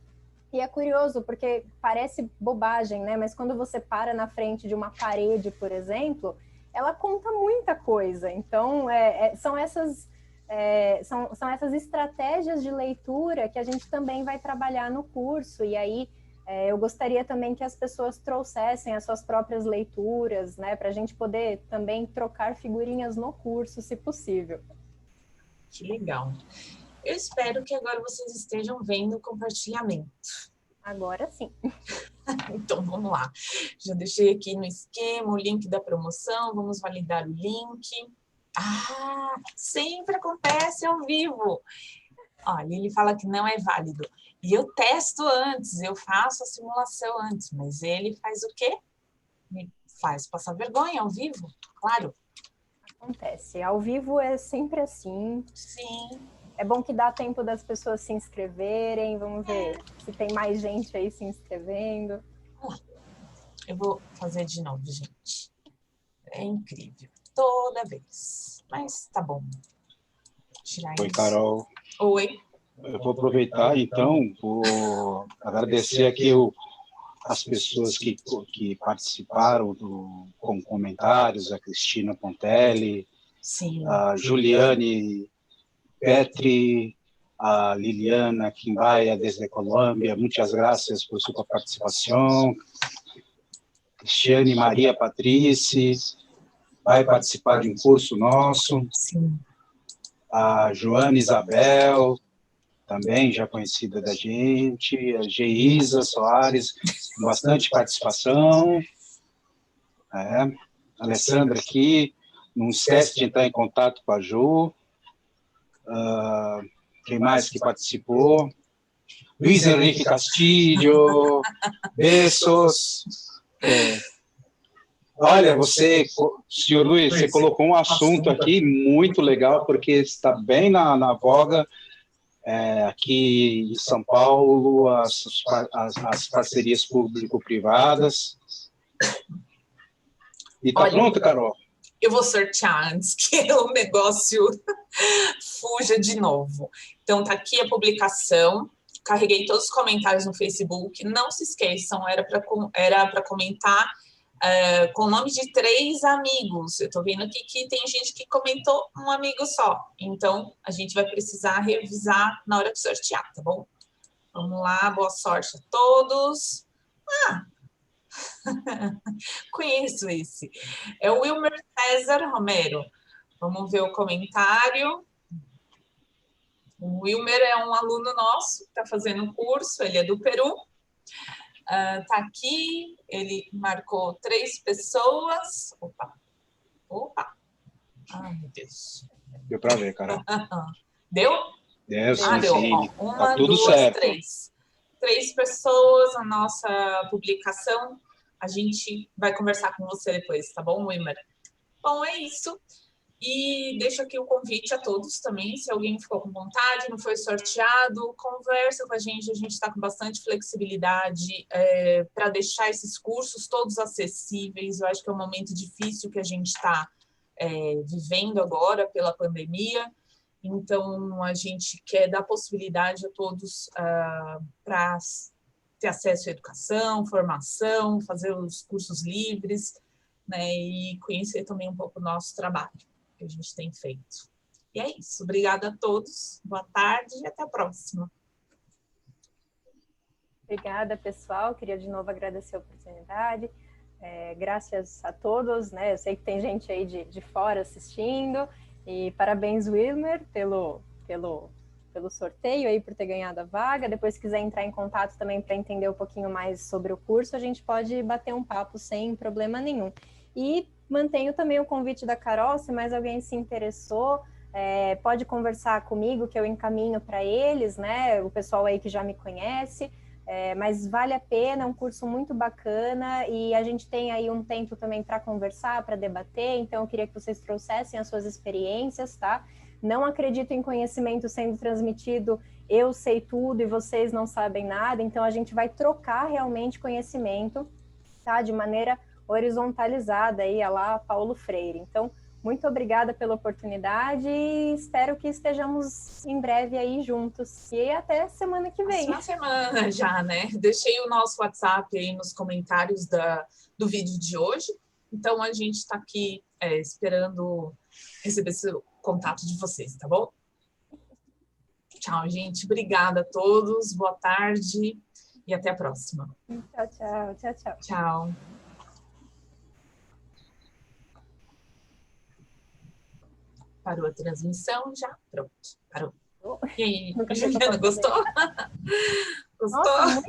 E é curioso, porque parece bobagem, né? Mas quando você para na frente de uma parede, por exemplo, ela conta muita coisa. Então, são essas estratégias de leitura que a gente também vai trabalhar no curso, e aí eu gostaria também que as pessoas trouxessem as suas próprias leituras, né, para a gente poder também trocar figurinhas no curso, se possível. Que legal. Eu espero que agora vocês estejam vendo o compartilhamento. Agora sim. Então, vamos lá. Já deixei aqui no esquema o link da promoção, vamos validar o link. Sempre acontece ao vivo. Olha, ele fala que não é válido. E eu testo antes, eu faço a simulação antes, mas ele faz o quê? Me faz passar vergonha ao vivo, claro. Acontece. Ao vivo é sempre assim. Sim. É bom que dá tempo das pessoas se inscreverem. Vamos ver se tem mais gente aí se inscrevendo. Eu vou fazer de novo, gente. É incrível. Toda vez. Mas tá bom. Tirar Oi, isso. Carol. Oi. Eu vou aproveitar, então, vou agradecer aqui as pessoas que participaram com comentários, a Cristina Pontelli, Sim. a Juliane Petri, a Liliana Quimbaya desde Colômbia, muitas graças por sua participação. Cristiane Maria Patrice vai participar de um curso nosso. Sim. A Joana Isabel, também já conhecida da gente. A Geisa Soares, com bastante participação. A Alessandra aqui, não esquece de entrar em contato com a Ju. Quem mais que participou? Luiz Henrique Castilho, beijos. Olha, senhor Luiz, você colocou um assunto aqui muito legal, porque está bem na voga aqui em São Paulo, as parcerias público-privadas. E tá pronto, Carol? Eu vou sortear antes que o negócio fuja de novo. Então, tá aqui a publicação. Carreguei todos os comentários no Facebook. Não se esqueçam, era para comentar com o nome de 3 amigos. Eu estou vendo aqui que tem gente que comentou um amigo só. Então, a gente vai precisar revisar na hora de sortear, tá bom? Vamos lá, boa sorte a todos. Conheço esse. É o Wilmer César Romero. Vamos ver o comentário. O Wilmer é um aluno nosso, está fazendo um curso, ele é do Peru. Tá aqui, ele marcou 3 pessoas. Opa. Ai, meu Deus. Deu para ver, Carol. Deu? Deu, sim, deu. sim. Ó, uma, tá tudo duas, certo. 3. 3 pessoas, a nossa publicação. A gente vai conversar com você depois, tá bom, Wilmer? Bom, é isso. E deixo aqui o convite a todos também, se alguém ficou com vontade, não foi sorteado, conversa com a gente está com bastante flexibilidade para deixar esses cursos todos acessíveis. Eu acho que é um momento difícil que a gente está vivendo agora pela pandemia, então a gente quer dar possibilidade a todos para ter acesso à educação, formação, fazer os cursos livres, né, e conhecer também um pouco o nosso trabalho que a gente tem feito. E é isso. Obrigada a todos. Boa tarde e até a próxima. Obrigada, pessoal. Queria de novo agradecer a oportunidade. Graças a todos, né? Eu sei que tem gente aí de fora assistindo. E parabéns, Wilmer, pelo sorteio aí, por ter ganhado a vaga. Depois, se quiser entrar em contato também para entender um pouquinho mais sobre o curso, a gente pode bater um papo sem problema nenhum. E mantenho também o convite da Carol, se mais alguém se interessou, pode conversar comigo, que eu encaminho para eles, né? O pessoal aí que já me conhece, mas vale a pena, é um curso muito bacana e a gente tem aí um tempo também para conversar, para debater, então eu queria que vocês trouxessem as suas experiências, tá? Não acredito em conhecimento sendo transmitido, eu sei tudo e vocês não sabem nada, então a gente vai trocar realmente conhecimento, tá? De maneira horizontalizada aí, a lá Paulo Freire. Então, muito obrigada pela oportunidade e espero que estejamos em breve aí juntos. E até semana que vem. Uma semana já, né? Deixei o nosso WhatsApp aí nos comentários do vídeo de hoje. Então, a gente está aqui esperando receber esse contato de vocês, tá bom? Tchau, gente. Obrigada a todos. Boa tarde e até a próxima. Tchau, tchau. Tchau, tchau. Tchau. Parou a transmissão já? Pronto, parou. E aí, Juliana, gostou? Gostou? Nossa, muito